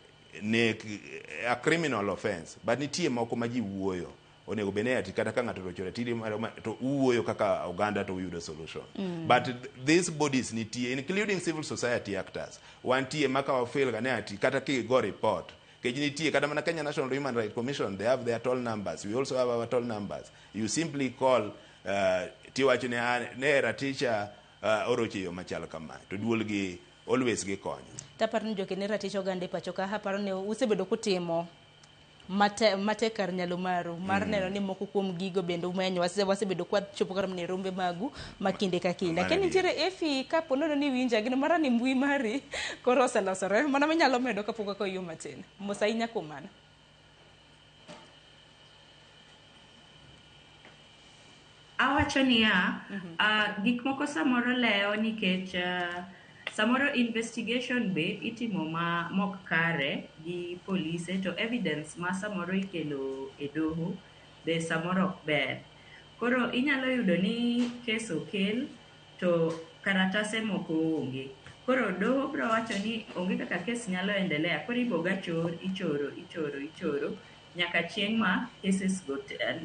a criminal offense. But nitie moko ma ji wuoyo onego bene ati kata ka ng'ato rocho ratiro to uwuoyo kaka oganda to uyudo solution. But these bodies nitie including civil society actors wantie maka wafeel gane ati kata ki go report kech nitie kata mana Kenya National Human Rights Commission, they have their toll numbers, we also have our toll numbers. You simply call tiwacho ne raticha oroche yo machal kama to duol gi always gi konyo. Taparo ni jokene raticha oganda pacho ka haparo ne usebedo kutimo mate kar nyalo maru mar neno ni moko kuom gigo bende umenyo wasebedo kwa chopo kar mne rombe magu makinde ka kinde. Lakini nitiere Efi kapo nono ni winja gino mara ni mbui mari koro oselosore mana manyalo medo kapok ka yo matin mosainya kumana. Awacho niya gik moko samoro leo nikech samoro investigation be itimo ma mok kare gi police to evidence ma samoro ikelo e doho be samoro ok ber. Koro inyalo yudo ni case okel to karatase moko onge. Koro doho bro wacho ni onge kaka case nyalo endelea. Koro iboga ichoro nyaka chieng' ma cases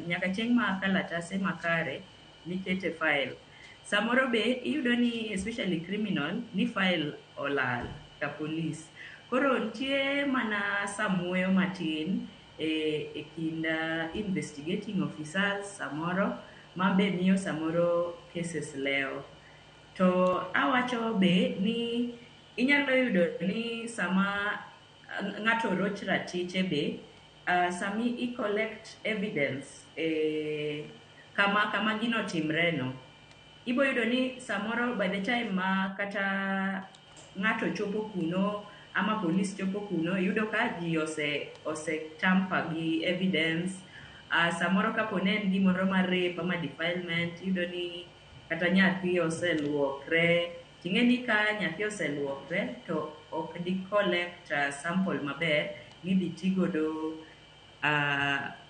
nyaka chieng' ma kalatase makare nikete file. Samoro be iyudo ni especially criminal ni file olal ka police. Koro nitie mana samuoyo matin e kinda investigating officers samoro ma be miyo samoro cases leo. To awacho be ni inyalo yudo ni sama ng'ato roch ratiche be sami collect evidence kama gino timre no. Ibo yudo ni samoro by the time ma kata ng'ato chopo kuno ama police chopo kuno yudo ka ji ose tamper gi evidence samoro kapo ne en gimoro mar rape ama defilement, iyudo ni kata nyathi oseluokre, ting'e ni ka nyathi oseluokre to ok di collect sample maber midhi tigodo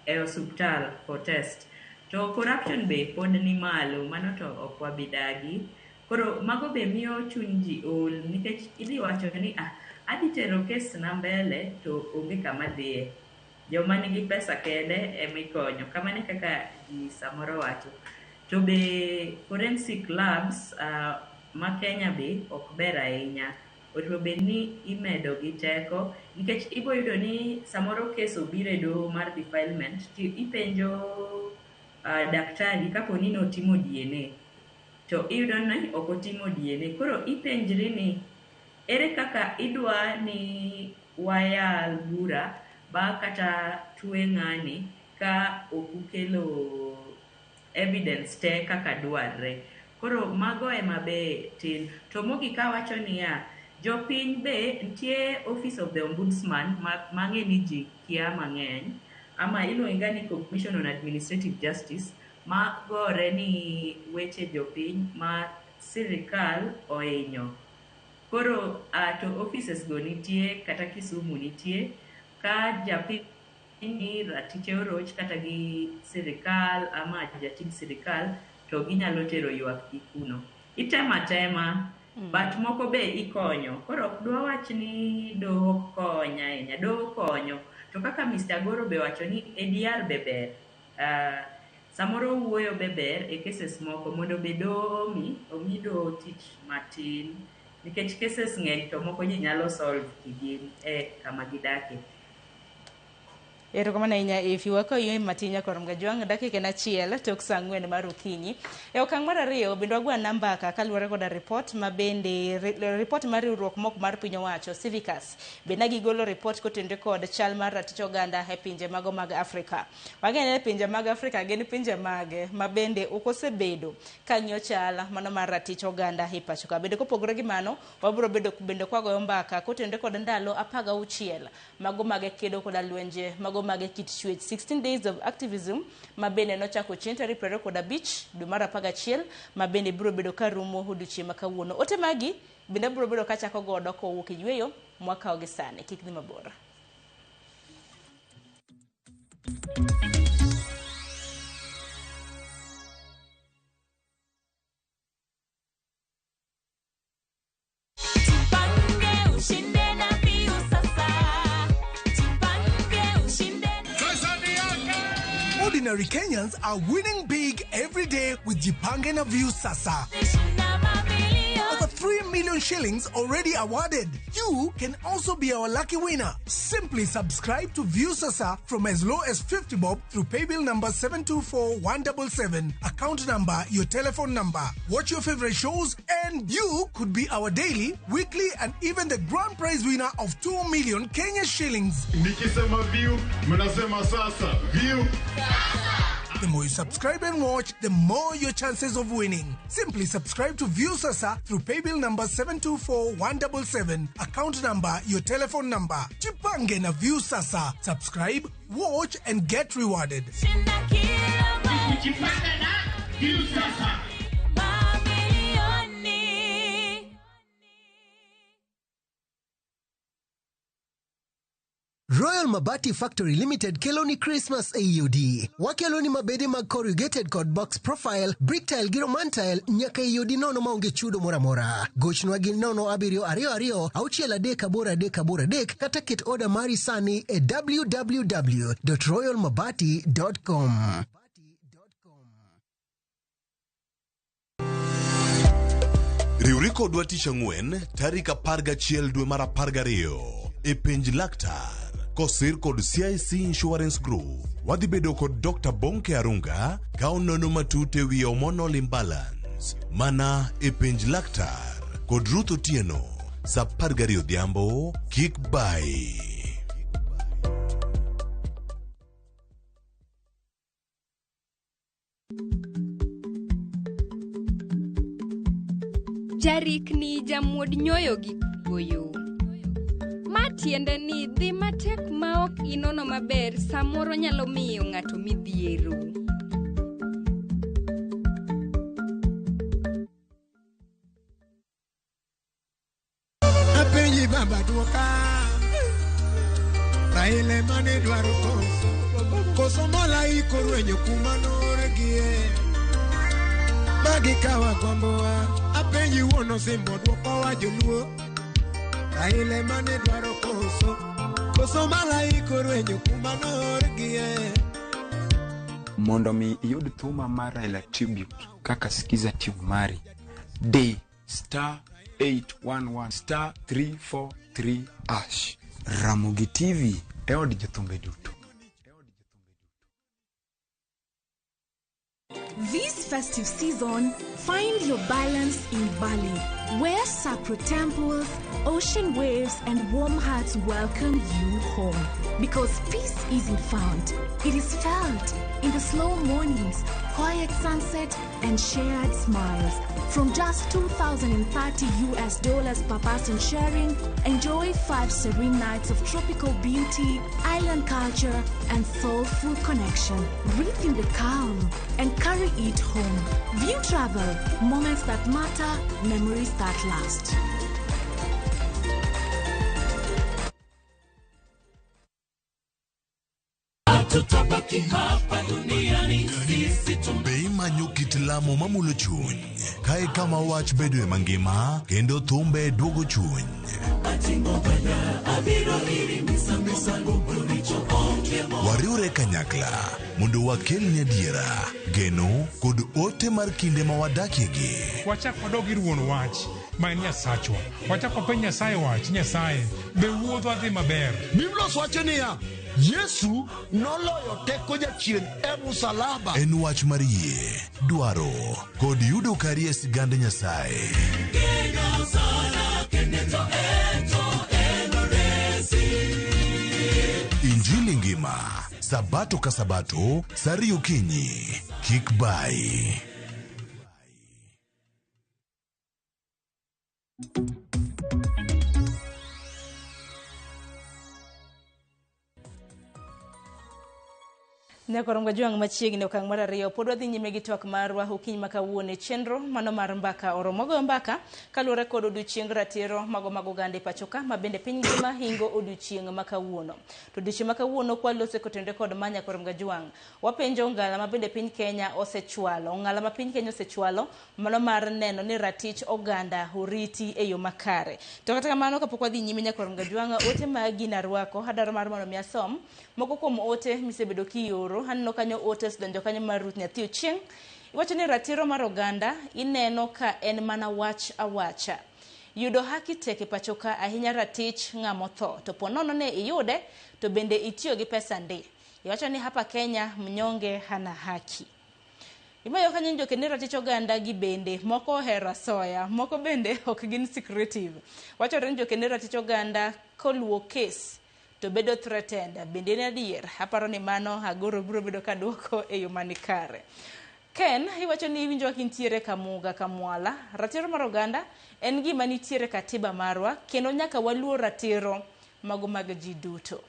e osuptal for test. To corruption be pod ni malo, mano to ok wabidagi. Koro mago be miyo chuny ji ol, nikech idhi wacho ni adhi tero kes na mbele to onge kama dhiye. Joma nigi pesa kende emikonyo, kamane kaka ji samoro wacho. To be forensic labs ma Kenya be ok ber ahinya. Onego bed ni imedo gi teko, nikech ibo yudo ni samoro kes obire do mar defilement, to ipenjo daktari kapo ni notimo DNA. To iyudo ni ok otimo DNA. Koro ipenjri ni ere kaka idwa ni wayal bura ba kata tuwe ng'ani ka okukelo evidence te kaka dwarre. Koro mago ema be tin. To mogik awacho niya, jopiny be nitie Office of the Ombudsman mang'e ni ji kia mang'eny, ama iluonga ni Commission on Administrative Justice, ma gore ni weche jopiny ma sirikal ohinyo. Koro to offices go nitie kata Kisumu nitie, ka japiny ni ratiche oroch kata gi sirikal ama jatij sirikal, to ginyalo tero ywak kuno. Itema but moko be ikonyo. Koro ok dwa wach ni doho konya ahinya, doho konyo. To kaka Mr. Goro be wacho ni ADR be ber. Samoro wuoyo be ber e cases moko mondo be doho omi doho tich matin, nikech cases ng'eny to moko ji nyalo solve kigin kama gidake. Erokamano ahinya Efiwa ka yie matinya korom Gajwang' dakika na achiel tok saa 4 mar okinyi. E okang' mar ariyo bende wagwa namba kaluwore koda report ma bende report mar riwruok mok mar piny owacho Civicus bende gigolo report kotenore kod chal mar ratich oganda e pinje mago mag Afrika. Wang'eyo ni pinje mag Afrika gin pinje mage ma bende ok osebedo ka ng'iyo chal mano mar ratich oganda e pacho ka. Bende kopogore gi mano, wabiro bedo bende kwagoyo mbaka kotenore kod ndalo 16 mago mag kedo koda lwenje mago mag kit chwech 16 days of activism ma bende nochako chieng' tarik 25 dwe mar 11 ma bende biro bedo ka rumo odiochieng' ma kawuono. Ote magi bende biro bedo ka chako godo kowuok e yweyo mwaka ogi sane. Kik dhi mabor. Ordinary Kenyans are winning big every day with Jipange na View Sasa. Over 3 million shillings already awarded. You can also be our lucky winner. Simply subscribe to View Sasa from as low as 50 bob through paybill number 724-177, account number, your telephone number. Watch your favorite shows and you could be our daily, weekly and even the grand prize winner of 2 million Kenya shillings. Nikisema View, mnasema Sasa. View Sasa. The more you subscribe and watch, the more your chances of winning. Simply subscribe to View Sasa through paybill number 724-177, account number, your telephone number. Jipange na View Sasa. Subscribe, watch and get rewarded. Jipange na View Sasa. Royal Mabati Factory Limited keloni Christmas AUD. Wakeloni mabede mag corrugated kod box profile, brick tile, giroman tile, nyaka AUD nono maonge chudo moramora. Gochnwa gi nono 722 638 kata ket order mari sani e www.royalmabati.com. Riwri kodwa tich ang'wen tarik 11 dwe mar 12 e penj laktar kosir kod CIC Insurance Group. Wadhi bedo kod Dr. Bonke Arunga ka onono matut e wi hormonal imbalance mana e penj laktar kod Ruth Otieno sa 12 odhiambo. Kik bai. Jarikni jamuod nyoyo gi kuoyo. Ma tiende ni dhi matek maok inono maber samoro nyalo miyo ng'ato midhiero. Apenji baba duoka Raila mane dwaro koso mola iko rwenyo kuma norgie Magi kawa gombowa apenji wuono simbo duoko wa joluo Raila mane dwaro koso mola iko rwenyo kuma norgie Mondo mi iyud thuma mar Raila Tribute kaka sikiza tube mari D *811 *343 #. Ramogi TV e od jothumbe duto. This festive season, find your balance in Bali, where sacred temples, ocean waves, and warm hearts welcome you home. Because peace isn't found, it is felt in the slow mornings, quiet sunset, and shared smiles. From just $2,030 per person sharing, enjoy 5 serene nights of tropical beauty, island culture, and soulful connection. Breathe in the calm and carry it home. View travel, moments that matter, memories that last. Be imanyo kit lamo mamulo chuny kae kama wach bedoe mangima kendo thumbe duogo chuny. Wariure kanyakla mondo wakelni adiera, geno kod ote mar kinde ma wadakiegi. Wachak wadog ir wuon wach ma en Nyasachwa. Wachak wapenj Nyasaye wach, Nyasaye be wuodho adhi maber. Biblos wacho niya, Yesu noloyo teko jachien e msalaba. En wach mar yie, dwaro kod yudo kari e sigand Nyasaye. Injili ngima, sabato ka sabato, sari okinyi, kik bai. Nyakorongo juang machiegni okang' mar ariyo pod wadhi nyime gi twak marwa okinyi ma kawuono chenro mano mar mbaka oromogo mbaka kaluwore kod odiochieng' ratiro mago oganda e pachoka ma bende piny ngima hingo odiochieng' ma kawuono. To odiochieng' ma kawuono kwalose kotende kod ma Nyakorongo juang wapenjo ngala ma bende piny Kenya osechwalo mano mar neno ni ratich oganda oriti e yo makare. To kata kamano kapok wadhi nyime Nyakorongo juang ote magi narwako hadaro mar mondo miasom moko kuom ote misebedo kioro hanno kanyo otes donjo kanyo mar Ruth Nyathi Ochieng. Iwacho ni ratiro mar oganda ineno ka en mana wach awacha. Yudo haki tek e pachoka ahinya ratich ng'amo tho to ponono ne iyude to bende itiyo gi pesa ndi. Iwacho ni hapa Kenya mnyonge hana haki. Imayo kanyo njoke ni ratich oganda gi bende moko hera soya, moko bende ok gin secretive. Wacho ni njoke ni ratich oganda koluwo case to bedo threatened bende ne adier. Aparo ni mano agoro biro bedo kaduoko e yo manikare. Ken iwacho ni winjo kintiere kamuga kamwala ratiro mar oganda en gima nitiere katiba marwa kendo nyaka waluo ratiro mago mag ji duto.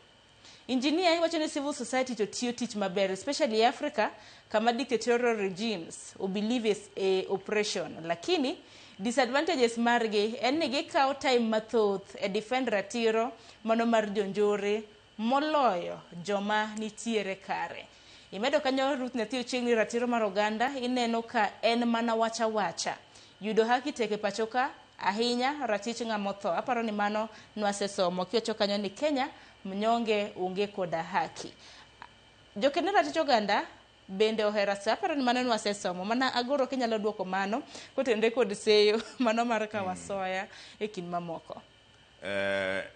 Engineer iwacho ni civil society to tiyo tich maber especially Africa kama dictatorial regimes believe a oppression lakini disadvantages margi en ni gikawo time mathoth e defend ratiro mano mar jonjore moloyo joma nitiere kare. Imedo kanyo Ruth Nyathi Ochieng ni ratiro mar oganda ineno ka en mana wacha wacha. Yudo haki tek e pachoka ahinya ratich ng'amo tho. Aparo ni mano nwasesomo kiwacho kanyo ni Kenya mnyonge onge koda haki. Jokene ratich oganda bende ohera sa. Aparo ni mano nwasesomo mana agoro kinyalo duoko mano kotende kod seyo mano mar kawasoya e kin mamoko.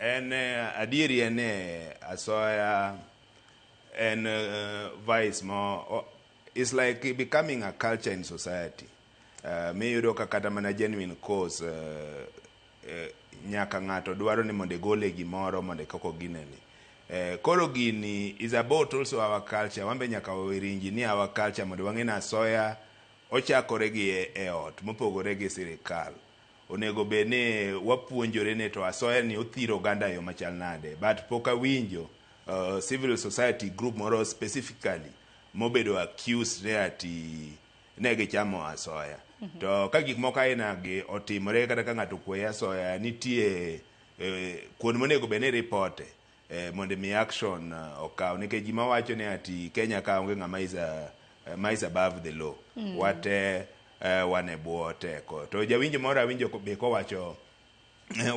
En adieri ene asoya and vice more it's like becoming a culture in society. Me yudo ka kata mana genuine cause nyaka ng'ato dwaro ni mondo gole gimoro mondo koko gineni. Koro gini is about also our culture. Wambe nyaka wirinji ni our culture mondo wang'e na asoya ochakore gi e ot mopogore gi sirikal. onego bed ni wapuonjore ne to asoya ni othiro oganda yo machal nade, but pok awinjo civil society group moro specifically mobedo accused ne ati ne gichamo asoya. To ka gik moko ainagi otimore kata ka ng'ato kweyo asoya, nitie kuond monego bed ni ripote mondo mi action okaw, nikech gima wacho ni ati Kenya ka onge ng'ama is above the law. Wate wan e bwo teko. To jawinjo moro awinjo be kowacho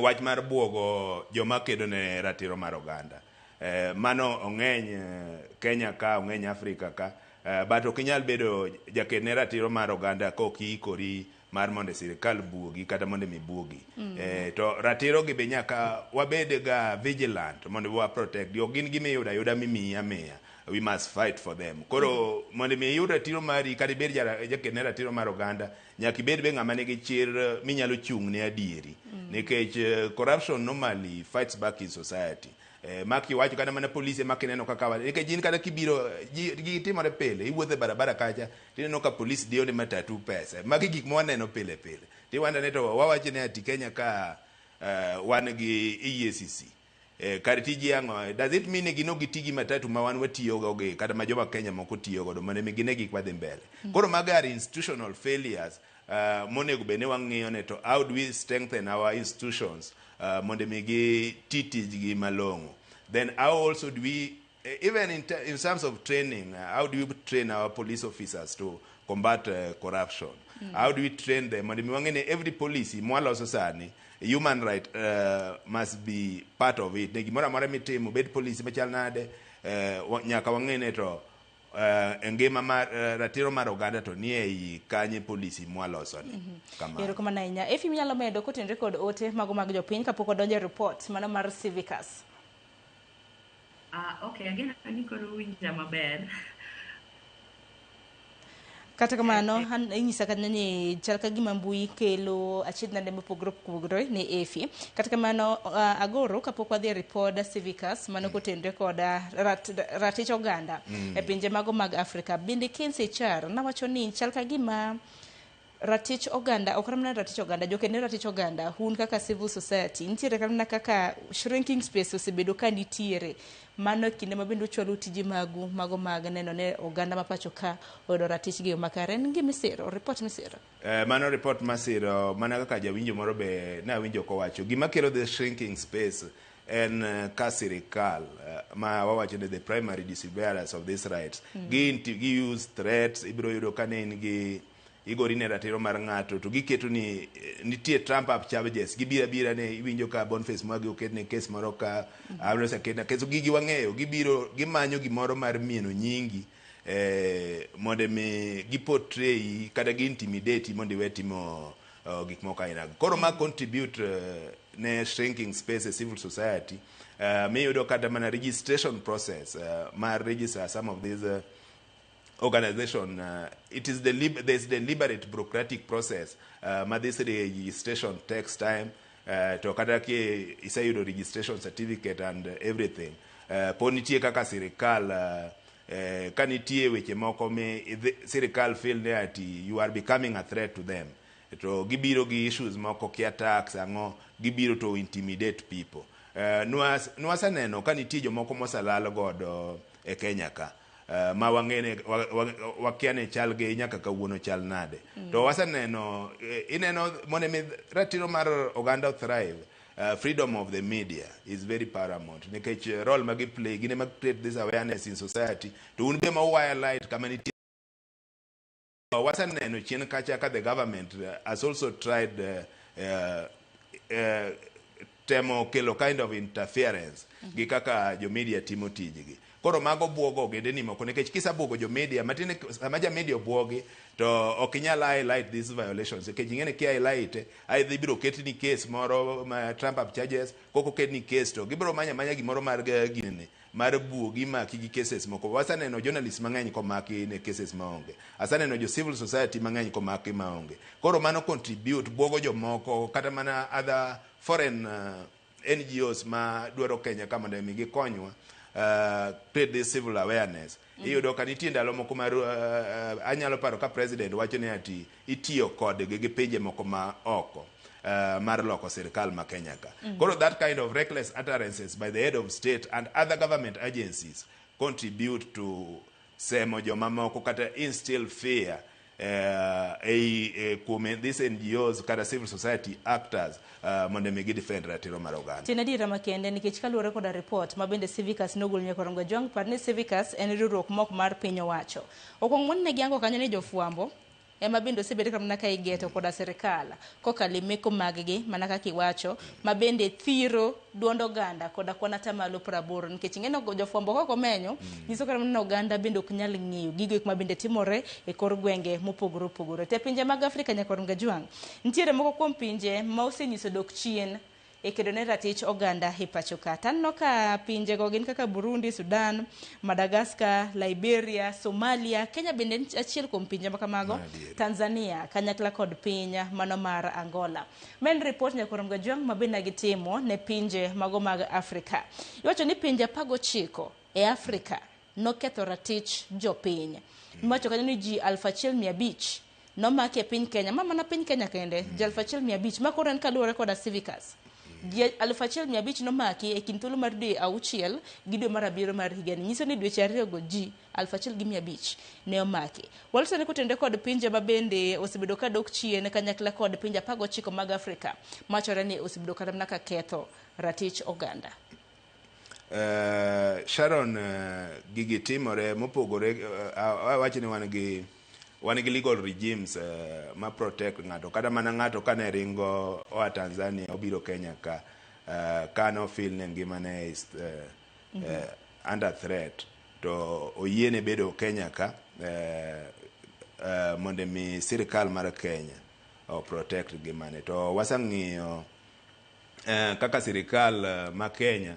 wach mar buogo joma kedo ne ratiro mar oganda. Mano ong'eny Kenya ka, ong'eny Afrika ka, but ok inyal bedo jaked ne ratiro mar oganda ka ok iikori mar mondo sirikal buogi kata mondo mi buogi. To ratiro gi be nyaka wabed ga vigilant mondo wa protect. Ok gin gimiyudo ayuda mimiyi amiya. We must fight for them. Koro mondo mi iyud ratiro mari kata ibed jaked ne ratiro mar oganda, nyaka ibed be ng'ama nigi chir minyalo chung ne adieri. Nikech corruption normally fights back in society. Maki wacho kata mana polisi maki neno kaka nikech jin kata kibiro gitimore pile iwuothe barabara kacha tineno ka polisi dio ne matatu pesa maki gik mwaneno pile tiwanda ne to wawacho ne ati Kenya ka wan gi EACC kar tiji ang'o. Does it mean gino gitigi matatu ma wan watiyo go kata ma joma Kenya moko tiyo godo mondo mi gine gik wadhi mbele. Koro maga are institutional failures monego bene wang'iyo ne to how do we strengthen our institutions mondo mi gi titiji malongo. Then how also do we even in terms of training, how do we train our police officers to combat corruption? How do we train them? Mondo mi wang'e every police mwaloso sani human right must be part of it. Ne gimoro amora mitimo bed police machal nade nyaka wang'e ne to ngima mar ratiro mar oganda to nie i kanye polisi mwaloso ni. Ero kama na inya efi minyalo medo kotenre kod ote mago mag jopiny kapok odonjo report mano mar Civicus. Okay, again ani koro winja maber. Kata kamano inyisa kata ni chal ka gima mbui kelo achiedh nade mopogore opogore ne efi. Kata kamano agoro kapok wadhi report Civicus mano kotenre kod ratich oganda e pinje mago mag Afrika. Bende Kense Char nawacho ni chal ka gima ratich oganda ok ramna ratich oganda joked ne ratich oganda hun kaka civil society nitiere kamna kaka shrinking space osebedo ka nitiere. Mano kinde mabende chwalo tiji mago mag neno ne oganda mapacho ka oyudo ratich gi makare. Ngi misero report misero mano report masiro mana kaka jawinjo moro be na winjo kowacho gima kelo the shrinking space en ka sirikal ma wawacho ne the primary distributors of these rights gi use threats. Ibiro yudo ka ne gi igori ne ratiro mar ng'ato to giketo ni nitie trump up charges gibira ne iwinjo ka Boniface Mwangi oket ne case moro ka Ambrose Akena keso gigi wang'eyo gibiro gimanyo gimoro mar mieno nyingi mondo mi giportray kata gi intimidate mondo iwe timo gik moko ainago. Koro ma contribute ne shrinking space civil society. Miyudo kata mana registration process mar register some of these organization it is there's the deliberate bureaucratic process this registration takes time to kata ki isayudo registration certificate and everything ponitie kaka sirikal kanitie weche moko me sirikal feel ne ati you are becoming a threat to them to gibiro gi issues moko kia tax ang'o gibiro to intimidate people. Nwasa neno kanitie jomoko mosalal godo e Kenya ka ma wang'ene wakiane chal ge nyaka kawuono chal nade. To waseneno ineno mondo mi ratiro mar oganda thrive. Freedom of the media is very paramount. Nikech role magi play gine mag create this awareness in society to un be ma wire light kama ni waseneno chien kacha ka the government has also tried temo kelo kind of interference gi kaka jo media timo tijigi. Koro mago buogo gede ni moko nikech kisa buogo jo media matine sama ja media buogi to okinyala highlight these violations nikech ingene ki highlight ai biro ketni case moro ma Trump up charges koko ketni case to gibiro manya gimoro mar gine mar buogi maki gi cases moko. Wasaneno journalists mang'eny komaki ne cases maonge. Asaneno jo civil society mang'eny komaki maonge. Koro mano contribute buogo jo moko kata mana other foreign NGOs ma dwaro Kenya kama mondo mi gikonywa create this civil awareness. Iyudo ka nitie ndalo moko mar anyalo paro ka president wacho ne ati itiyo kod gi pinje moko ma oko mar loko sirikal ma Kenya ka. Koro that kind of reckless utterances by the head of state and other government agencies contribute to semo jomamoko kata instill fear kuom these NGOs kata civil society actors mondo mi defend ratiro mar oganda. Tiene dira makende nikech kaluwore koda report ma bende Civicus nogol nyakoro Gajwang par ni Civicus en riwruok mok mar piny owacho. Okong'won ne giango kanyo ni jofuambo ema bende osebedo kamana ka igeto koda sirikal kokalo meko mag-gi mana kaka iwacho ma bende thiro duond oganda koda kwan atamalo 80 nikech ing'eno jofuambo koko menyo nyiso kata mana oganda bende ok nyal ng'iyo gigo ma bende timore e kor gwenge mopogore opogore. Te pinje mag Afrika nyakoro Gajwang nitiere moko kuom pinje ma osenyiso dok chien e kedo ne ratich oganda e pacho ka. Tanno ka pinje go gin kaka Burundi, Sudan, Madagascar, Liberia, Somalia, Kenya bende achiel kuom pinje makamago, Tanzania, kanyakla kod piny mano mar Angola. Men report nyakoro Gajwang ma bende gitimo ne pinje mago mag Afrika. Iwacho ni pinje 19 e Afrika noketho ratich jopiny. Iwacho kanyo ni ji 1500 nomaki e piny Kenya, mana piny Kenya kende, ji 1500 ma koro en kaluwore koda Civicus. Ji 1500 nomaki e kind thuolo mar dwe 6 gi dwe mar 7 mar higani. Nyiso ni dweche 2 go ji 1500 ne omaki. Walsane kotende kod pinje ma bende osebedo ka dok chien kanyakla kod pinje 19 mag Afrika machore ni osebedo kata mana ka ketho ratich oganda. Sharon, gigi timore mopogore awacho ni wan gi legal regimes ma protect ng'ato kata mana ng'ato kane ringo oa Tanzania obiro Kenya ka kano feel ne ngimane is under threat to oyiene bedo Kenya ka mondo mi sirikal mar Kenya o protect ngimane. To wasang'iyo kaka sirikal ma Kenya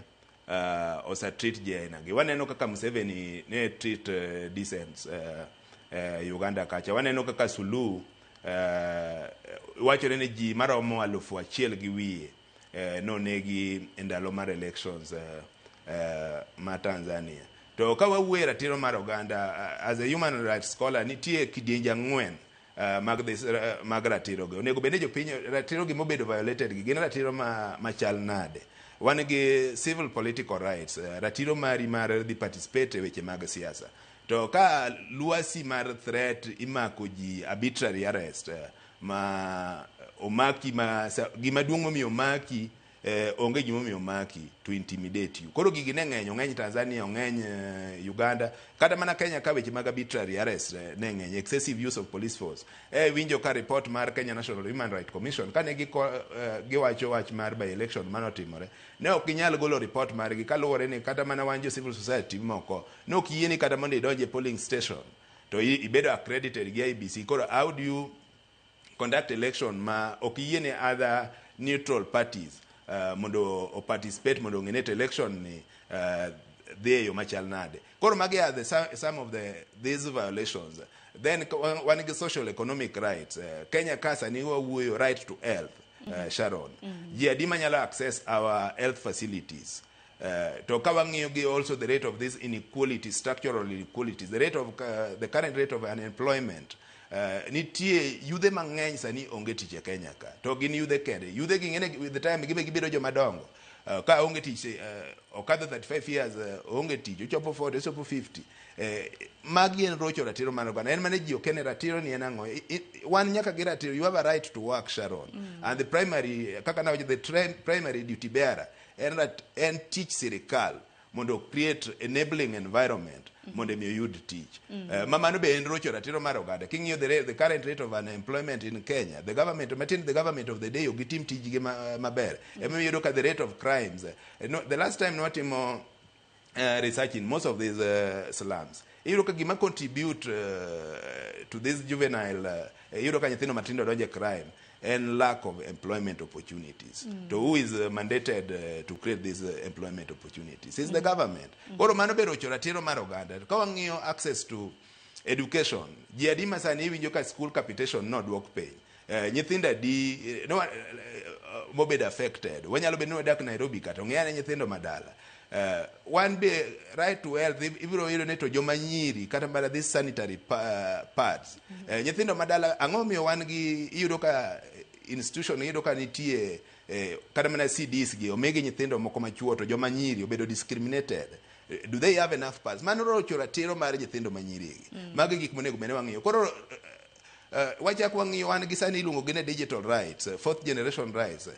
osa treat je aina gi. Waneno kaka Museveni ne treat decent Uganda kacha. Waneno kaka Suluhu wachore ne ji maromo 1,000 gi wiye nonegi e ndalo mar elections ma Tanzania. To ka wawuoyo ratiro mar oganda, as a human rights scholar, nitie kidienje 4 mag ratiro go. Onego bende jopiny ratiro gi mobedo violated gi gin ratiro machal nade. Wan gi civil political rights, ratiro mari mar dhi participate e weche mag siasa. To ka luasi mar threat imako ji arbitrary arrest ma omaki gima duong' momiyo omaki onge gima omiyo omaki to intimidate you. Koro gigi ne ng'eny Tanzania, ng'eny Uganda, kata mana Kenya ka weche mag arbitrary arrest ne ng'eny, excessive use of police force. Winjo ka report mar Kenya National Human Rights Commission kane giwacho wach mar by election manotimore, ne ok ginyal golo report margi kaluwore ni kata mana wan jo civil society moko ne ok yieni kata mondo idonje polling station to ibedo accredited gi IEBC. Koro how do you conduct election ma ok yiene other neutral parties mondo o participate mondo ng'ene election ni dhi yo machal nade. Koro magi are some of these violations. Then one is social economic rights. Kenya kasa ni wawuoyo right to health. Sharon, ji adi manyalo access our health facilities. To kawang'iyo gi also the rate of this inequality, structural inequalities, the rate of the current rate of unemployment. Nitie yudhe mang'eny sani onge tich e Kenya ka. To gin yudhe kende. Yudhe gi ng'ene with the time gibiro joma dongo. Ka onge tich okadho 35 years onge tich, ochopo 40, ochopo 50. Magi en rocho ratiro mar oganda. En mane ji okene ratiro ni en ang'o. Wan nyaka gi ratiro, you have a right to work, Sharon. And the primary duty bearer en tich sirikal mondo create enabling environment mondo mi yud tich. Mamano be en rocho ratiro mar oganda. King'iyo the current rate of unemployment in Kenya, the government of the day ogitim tijgi maber. Ema yudo ka the rate of crimes. The last time nwatimo research in most of these slums, yudo ka gima contribute to this juvenile yudo ka nyithindo matindo donje crime and lack of employment opportunities. To who is mandated to create these employment opportunities? It's the government. Koro mano be rocho ratiro mar oganda. Ka wang'iyo access to education, ji adi masani winjo ka school capitation no dwok piny. Nyithindo adi mobedo affected. Wanyalo bedo wadak Nairobi kata ong'eyane nyithindo madala. One be right to health, ibiro yudo ne to joma nyiri kata mbala this sanitary pads. Nyithindo madala ang'o miyo wan gi iyudo ka institution iyudo ka nitie kata mana CDs gi omegi nyithindo moko machuo to joma nyiri obedo discriminated. Do they have enough pass? Mano rocho ratiro mar nyithindo manyiri gi. Magi gik monego bene wang'iyo. Koro wachak wang'iyo wan gi sani iluongo gi ne digital rights, fourth generation rights.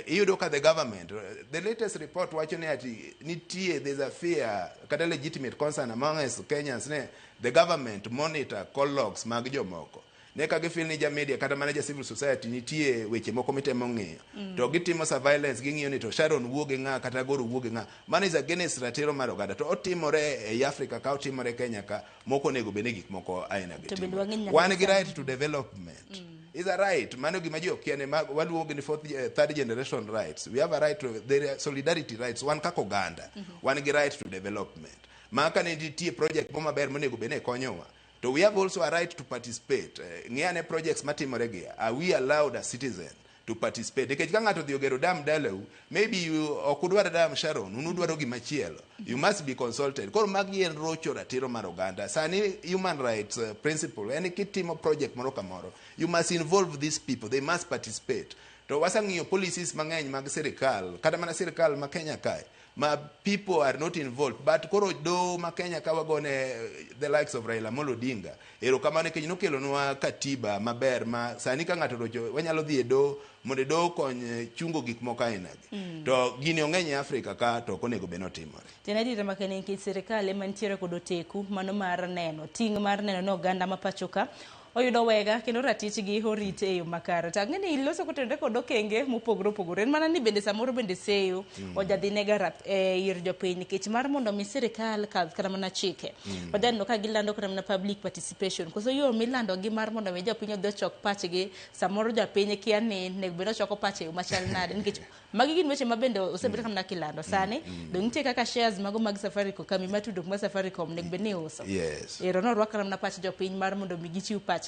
Iyudo ka the government, the latest report wacho ni ati nitie, there's a fear kata legitimate concern among us Kenyans ne the government monitor call logs mag jomoko. Ne ka gifil ni media kata mana civil society nitie weche moko mitemo ng'iyo. To gitimo surveillance ging'iyo ni to Sharon wuoge ng'a kata Goro wuoge ng'a. Mano is against ratiro mar oganda. To otimore e Africa ka otimore Kenya ka moko nego bene gik moko aina gi. Wan gi right to development. Is a right. Mano gima ji okiane waluongo ni third generation rights. We have a right to the solidarity rights. Wan kaka oganda. Wan gi right to development. Maka ne nitie project mo maber monego bene konyowa. So we have also a right to participate. Ng'iane projects matimore gi. Are we allowed as citizen to participate? Nikech ka ng'ato dhi ogero dam dalau, maybe you okudwar dam Sharon, unudwaro gimachielo. You must be consulted. Koro magi en rocho ratiro mar oganda. Sani human rights principle, en kitimo project moro kamoro, you must involve these people. They must participate. To wasang'iyo policies mang'eny mag sirikal, kata mana sirikal ma Kenya kae, ma people are not involved, but koro do ma Kenya ka wagone the likes of Raila Amolo Odinga ero kamane Kenya nokelo nwa katiba maber ma sani ka ng'ato rocho wanyalo dhi e do mondo do kony chungo gik moko aina gi to gini ong'eny Africa ka to konego beno timore tenadi ma Kenya ki sirikal mantiere kod oteku mano mar neno ting mar neno no oganda ma pachoka oyudo wega kendo ratich gi orite e yo makare. Tang'eni iloso kotende kod okenge mopogore opogore. En mana ni bende samoro bende seyo ojadhi nega rap ir jopiny nikech mar mondo mi sirikal kadh kata mana chike. Ojanno ka gilando kata mana public participation. Koso yo milando gi mar mondo mi jopiny odhi ochok pachgi samoro jopiny kia ni nego bende ochoko pache yo machal nade nikech magi gin weche mabende osebedo kama kilando sani do nitie kaka shares mago mag Safaricom kami matudok ma Safaricom nego bende uso. Yes. Ero no rwaka na pach jopiny mar mondo mi gichiw pach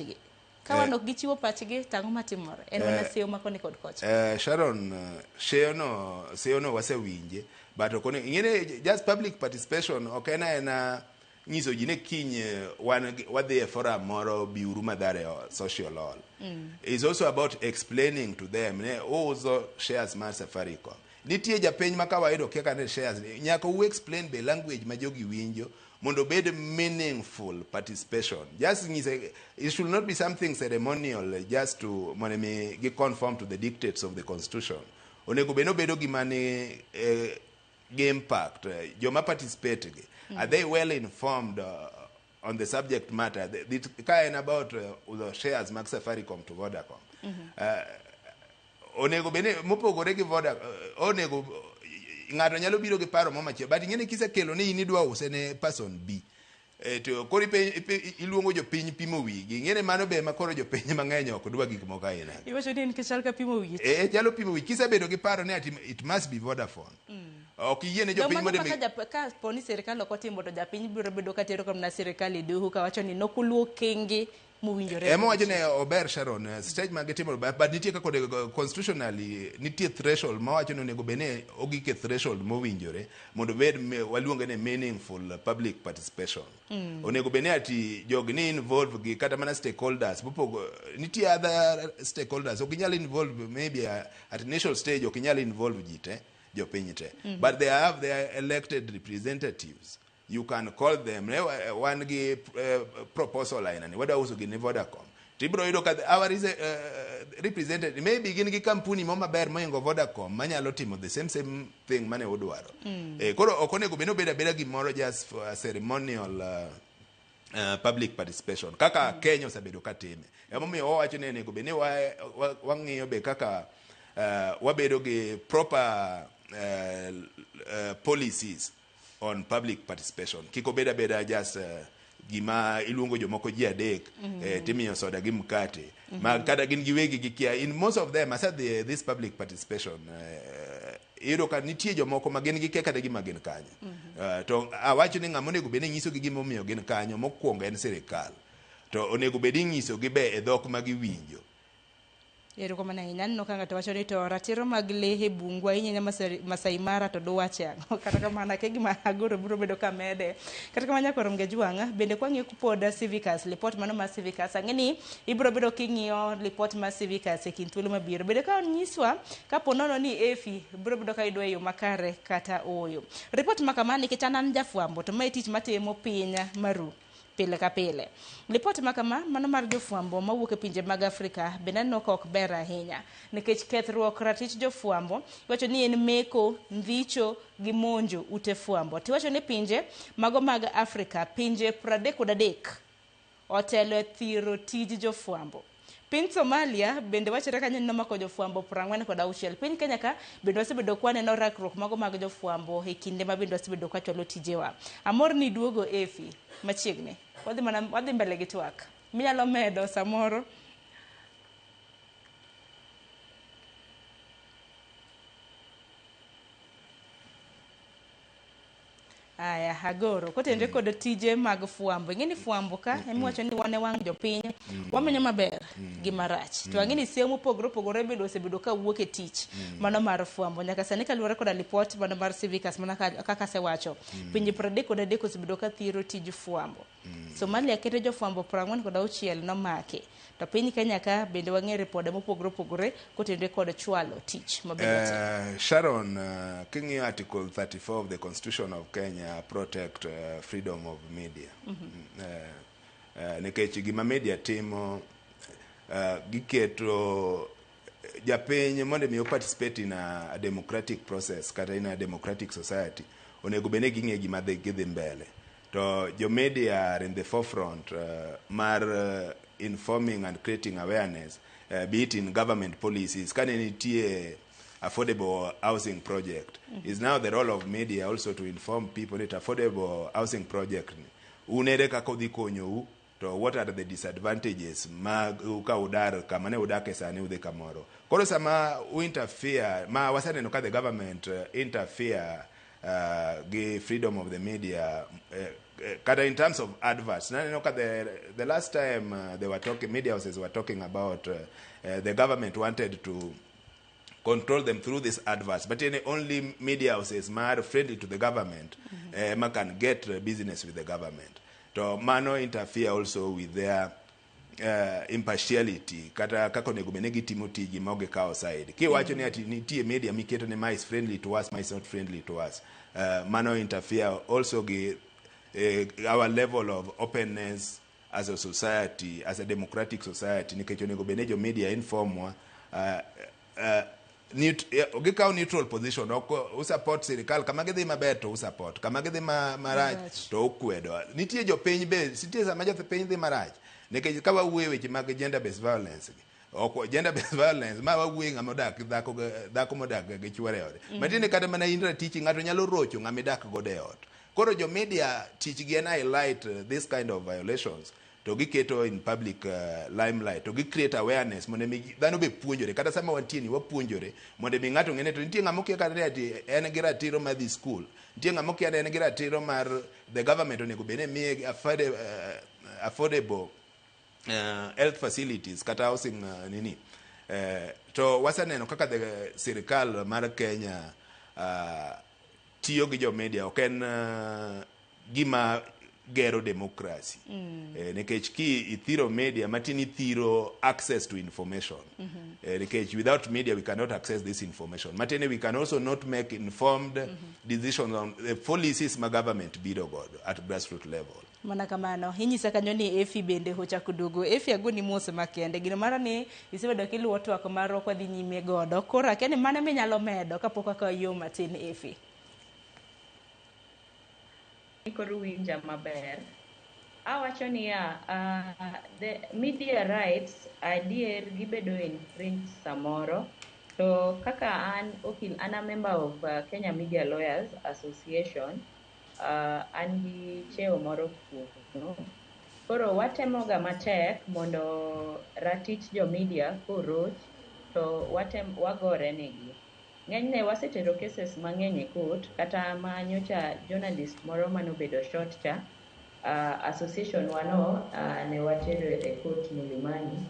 kawan gichiwo pachgi tango matimore en wana seyo makoni kod kocha Sharon seyo no wasewinje but okone ingene just public participation okena ena nyiso ji ne kiny wadhi e forum moro biuru madhare social hall is also about explaining to them ne uso shares mar Safaricom nitie japiny ma kawaida keka ne shares nyaka u explain be language ma jogi winjo mondo bed meaningful participation. Just it should not be something ceremonial just to get conform to the dictates of the constitution. Onego beno bedo gimane game impact. Joma participate are they well informed on the subject matter? The kind about the shares mag Safaricom to Vodacom. Onego bene mopogore gi Vodacom. Onego ng'ato nyalo biro gi paro momache but ingene kisekelo ni in idwa use ne person B to kori iluongo jopiny pimo wigi ingene mano be makoro jopiny mang'eny ok dwa gik moko aina iwacho ni kechal ka pimo wigi chalo pimo wigi kisebedo gi paro ni ati it must be Vodafone ok yie ne jopiny mondo ka poni sirikal ok otimo to japiny biro bedo ka tero kama sirikal iduhu ka wacho ni nokuluo kingi emo wacho ne ober Sharon stage mag timo but nitie ka kod constitutionally nitie threshold ma wacho ni onego bene ogike threshold mowinjore mondo bed waluonge ne meaningful public participation onego bene ati jog ni involve gi kata mana stakeholders nitie other stakeholders ok inyal involve maybe at national stage ok inyal involve jite jopiny te but they have their elected representatives. You can call them one proposal line whether also gi Vodacom tibro ido ka our is represented maybe gin gi kampuni mo maber moingo Vodacom manyalo timo the same thing mane odwaro koro okonego beno beda gimoro just for a ceremonial public participation kaka Kenya osebedo katime emomiyo wacho ne nego bene wang'iyo be kaka wabedo gi proper policies on public participation. Kiko beda just gima iluongo jomoko ji adek timiyo soda gi mkate ma kada gin giwegi gikia in most of them aside this public participation iro ka nitie jomoko ma gin gikia kada gima gin kanyo to awacho ni ng'amo nego bene nyiso gi gima omiyo gin kanyo mokwongo en sirikal to onego bedi nyiso gi be e dhok ma giwinjo Ero kwa mana inyani no kanga tawacho ni to ratiro mag lehe bungwa inyanya Masai Mara to duwache ang'o kata kamana ke gima agoro biro bedo kamede kata kamanya korom Gajuanga bende kwang'e kupoda Civicus report mano mar Civicus ang'eni ibiro bedo king'iyo report mar Civicus e kind thuolo mabiro bende ka onyiswa kapo nono ni EFI biro bedo ka idwa yo makare kata oyo report makamani kichanan jafwambo to mai tich matimo pinya maru pile ka pile. Ripot makama mano mar jofwambo mawuok e pinje mag Afrika bende no ok ber ahinya nikech kethruok ratich jofwambo iwacho ni en meko, ndhicho gi monjo ute fwambo. Tiwacho ni pinje mago mag Afrika pinje 33 otelo e thiro tij jofwambo. Piny Somalia bende wachore kanyo ni nomako jofwambo 46. Piny Kenya ka bende wasebedo kwaneno rakruok mago mag jofwambo e kinde ma bende wasebedo ka chwalo tijewa. Amor ni duogo EFI machiegni. Wadhi mbele gi twak. Minyalo medo samoro. Aya agoro kotende kod tije mag fwambo. Ing'eni fwambo ka emiwacho ni wane wang' jopiny wamenyo maber gi marach. To ang'eni semo mopogore bedo osebedo ka wuok e tich mano mar fwambo. Nyaka sani kaluwore koda report mano mar Civicus mana kaka sewacho. Pinje 33 osebedo ka thiro tij fwambo. Somalia keto jofwambo 46 nomake. To piny Kenya ka bende wang'e ripode mopogore kotende kod chwalo tich maber. Sharon, king'iyo article 34 of the Constitution of Kenya protect freedom of media. Nikech gima media timo giketo japiny mondo mi participate in a democratic process kata in a democratic society onego bene ging'e gima gidhi mbele. To jo media are in the forefront mar informing and creating awareness, be it in government policies. Kane nitie affordable housing project. Is now the role of media also to inform people that affordable housing project unere kako dhi konyo to what are the disadvantages mag ka udar kama ne udake sani udhi kamoro. Koro sama interfere ma wasaneno ka the government interfere gi freedom of the media kata in terms of adverts. The last time they were talking, media houses were talking about the government wanted to control them through these adverts, but only media houses are friendly to the government can get business with the government. So mano interfere also with their impartiality kata kako nego benegi timo tiji moge kao side. Ki wacho ni ati nitie media miketo ni ma is friendly to us, ma is not friendly to us. Mano interfere also gi our level of openness as a society, as a democratic society. Nikech onego benejo media informwa gikaw neutral position. Usupport sirikal kama gidhi maber to usupport, kama gidhi marach to ukwedo. Nitie jopiny be sitie sama jopiny dhi marach nikech ka wawuoyo weche mag gender based violence gender based violence ma wawuoyo ng'ama odak dhako modak gi chwore ode matinde kata mana in ratich ng'ato nyalo rocho ng'ama idak godo e ot. Koro jo media tich gi en highlight this kind of violations to giketo in public limelight to create awareness mondo mi dhano be puonjore kata sama wantie ni wapuonjore mondo mi ng'ato ng'ene to nitie ng'ama okia kata ati en gi ratiro mar dhi school, nitie ng'ama okia en gi ratiro mar the government onego bene miye affordable health facilities kata housing to wasaneno kaka the sirikal mar Kenya tiyo gi jo media ok en gima gero democracy. Nikech ki ithiro media matini thiro access to information. Nikech without media we cannot access this information. Matene we can also not make informed decisions on the policies ma government biro godo at grassroots level. Mana kamano hinyisa kanyo ni EFI bende hochako duogo. EFI agoni mose makende gino mara ni isebedo kiluwo twak maro kwa dhi nyime godo. Koro akeni mane minyalo medo kapok aka yo matin EFI. Koro winja maber. Awacho ni the media rights adier gibedo infringed samoro. To kaka an a member of Kenya Media Lawyers Association, an gi cheo moro kuno. Koro watemoga matek mondo ratich jo media koroch to wagore negi. Ng'enyne wasetero cases mang'eny e court kata manyocha journalist moro manobedo short cha association wano ne watero e court Milimani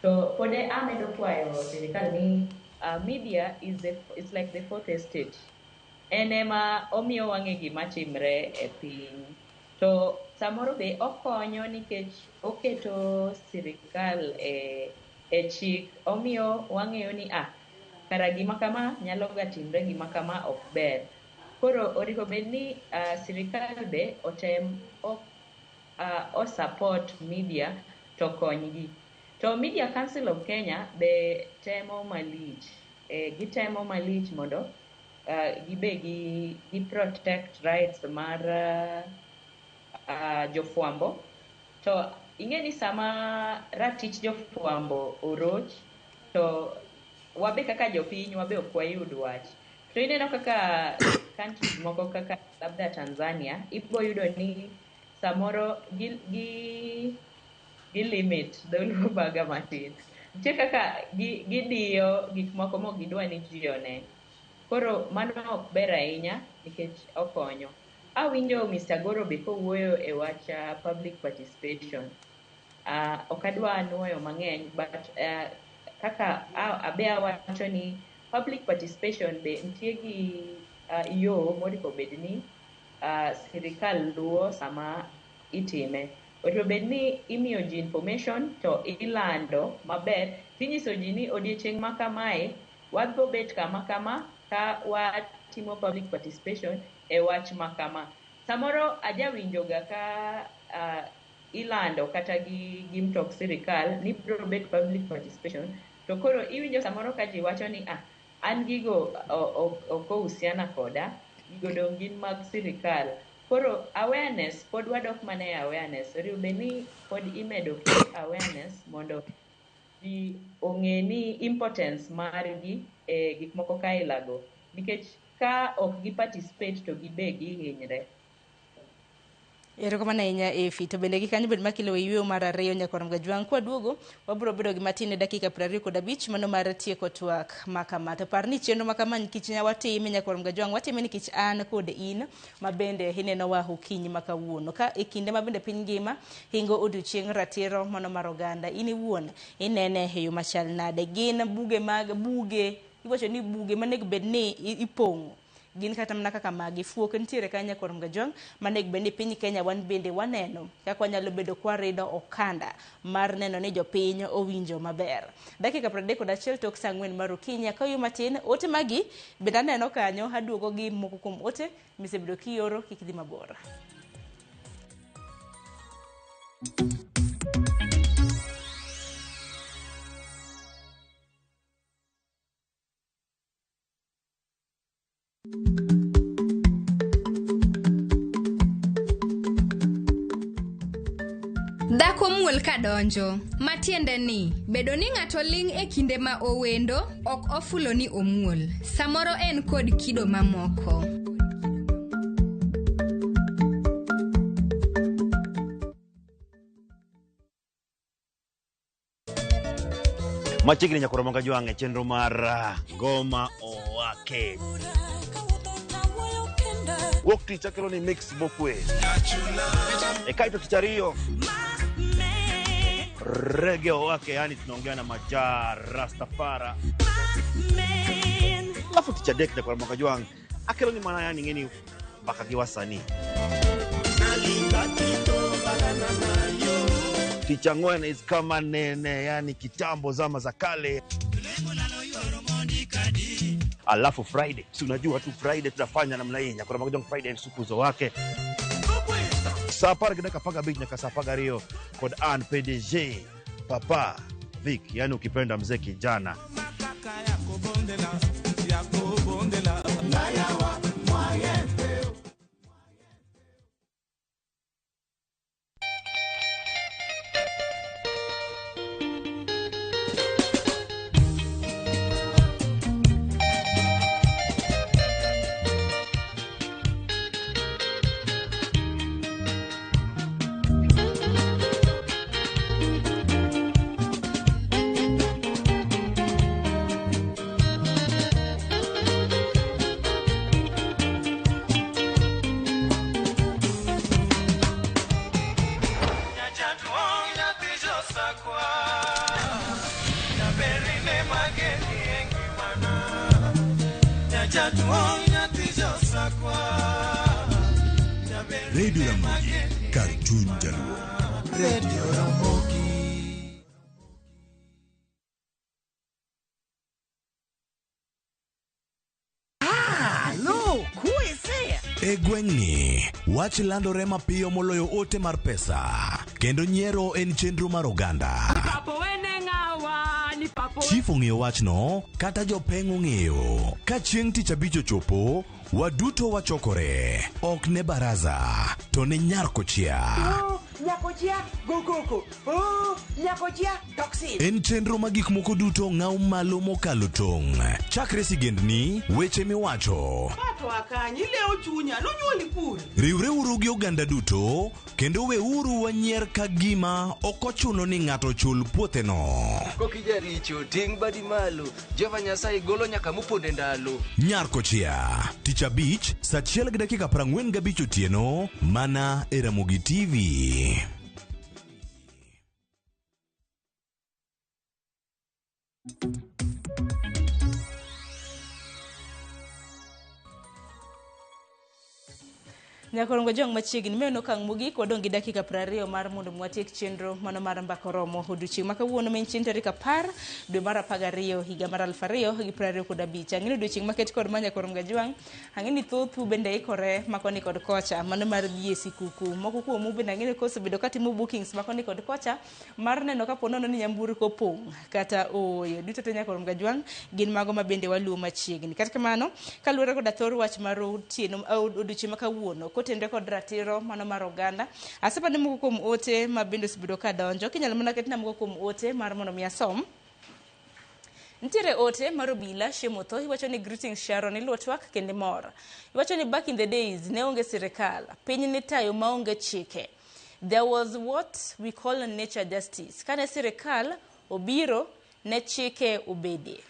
To pode amedo kwayo sirikal ni media it's like the fourth estate. Enema omiyo wang'e gima timre e piny. To samoro be okonyo nikech oketo sirikal e chik, omiyo wang'eyo ni kara gima kama nyalo ga timre, gima kama ok ber. Koro oriko bed ni sirikal be otem o support media to konygi. To Media Council of Kenya be temo malich. Gitemo malich mondo gibe gi protect rights mar jofuambo. To ing'eni sama ratich jofuambo oroch, to wabe kaka jopiny wabe ok wayud wach. To ineno kaka countries moko kaka labda Tanzania, ibo yudo ni samoro gi limit dholuo baga matin. Nitie kaka gidiyo gik moko mok gidwa ni ji one. Koro mano ok ber ahinya nikech okonyo. Awinjo Mr. Goro be kowuoyo e wach public participation. Ok adwa nuoyo mang'eny, but kaka abe awacho ni public participation be nitie gi yo moriko bed ni sirikal luwo sama itime. Oto bed ni imiyo ji information to ilando maber, tinyiso ji ni odiochieng' ma kamae wadbo bet kama kama ka watimo public participation e wach makama. Samoro ajawinjoga ka ilando kata gi mtok sirikal ni bro bet public participation, to koro iwinjo samoro ka ji wacho ni an gigo okousiana koda, gigo dong' gin mag sirikal. Koro awareness, pod wadok mane awareness. Oriyo be ni pod imedo awareness mondo ji ong'e ni importance margi e gik moko ka ilago. Nikech ka ok gi participate to gibe gihinyre. Erokamano ahinya Efi, to bende gikanyo bed makilo yweyo mar ariyo nyakwarom Gajwang'. Kwa duogo wabiro bedo gi matin e dakika 25 mano mar tieko twak makama. To par ni chenro makama nikech watime nyakwarom Gajwang', watime nikech an kod in mabende hineno wa okinyi makawuono. Ka e kinde mabende piny ngima hingo odiochieng' ratiro mano mar oganda, in iwuon inene e yo machal nade. Gin buge iwacho ni buge manego bed ni ipong'o gin kata mana kaka magi fuok nitiere kanya Nyakwarom Gajwang' manego bed ni piny Kenya wan bende waneno kaka wanyalo bedo kwarido okanda mar neno ni jopiny owinjo maber. Dakika 31 tok saa 4 mar okinyi. Akayo matin ote magi bende aneno kanyo, aduogo gi moko kuom ote misebedo kioro, kik dhi mabor. Dhako muol kadonjo, matiende ni bedo ni ng'ato ling' e kinde ma owendo ok ofulo ni omuol. Samoro en kod kido mamoko. Machiegni Nyakwarom Gajwang' e chenro mar Ngoma Owake. Wuok tich akelo ni mix bokwe. E kaito tich ariyo Reggae Owake, yani tunaongea na Majar Rastafara. Alafu tich adek Nyakwarom Gajwang' akelo ni mana yani ngeni baka giwasani. Tich ang'wen is kama nene, yani kitambo zama za kale. Alafu Friday, si unajua tu Friday tunafanya namna hii. Nyakwarom Gajwang' Friday ni siku zo wake. Sapara kidaka paga beat nyaka sapaga rio kod an PDG Papa Vic, yani ukipenda mzee kijana. Radio Ramogi, kar chuny jaluo. Radio Ramogi. E gweng'ni, wach landore mapiyo moloyo ote mar pesa, kendo nyiero en chenro mar oganda. Chief ong'eyo wachno, kata jopeng' ong'eyo. Ka chieng' tich abich ochopo, waduto wachokore, ok ne baraza, to ne nyarkochia. Nyakochia, go. Nyakochia, toxin. En chenro ma gik moko duto ng'aw malo mokalo tong'. Chakre sigendni, weche miwacho. Pato akanyi leo chunya, nonyuoli kure. Riwre uru gi oganda duto, kendo we uru wanyier ka gima okochuno ni ng'ato chul puothe no. Kokija richo, ting' badi malo, Jehova Nyasaye golo nyaka muponde ndalo. Nyarkochia, tich abich, saa 1:45 otieno, mana e Ramogi TV. Nyakorongo jong machiegni meno kang mogik wadong gi dakika 20 mar mondo mwatiek chenro mano mar mbako romo odiochieng' makawuono men chien tarik 10 dwe mar 12 higa mar 2025. Ang'eni odiochieng' maket kod manya korongo jwang'. Ang'eni thothu bende ikore makoni kod kocha mano mar biesi kuku. Moko kuomu bende ang'eni kosebedo katimo bookings makoni kod kocha mar neno kapo nono ni nyamburko pong' kata oyo. Duto to nyakorongo jwang' gin mago ma bende waluo machiegni. Kata kamano kaluwore kod athor wach mar otieno odiochieng' makawuono kotende kod ratiro mano mar oganda. Asepani moko kuom ote ma bende osebedo ka donjo. Kinyalo mana ketna moko kuom ote mar mondo mi asom. Ntiere ote mar obila Shemotho iwacho ni greetings Sharon iluo twak kende mor. Iwacho ni back in the days ne onge sirikal, piny ni tayo maonge chike. There was what we call nature justice. Kane sirikal obiro ne chike obede.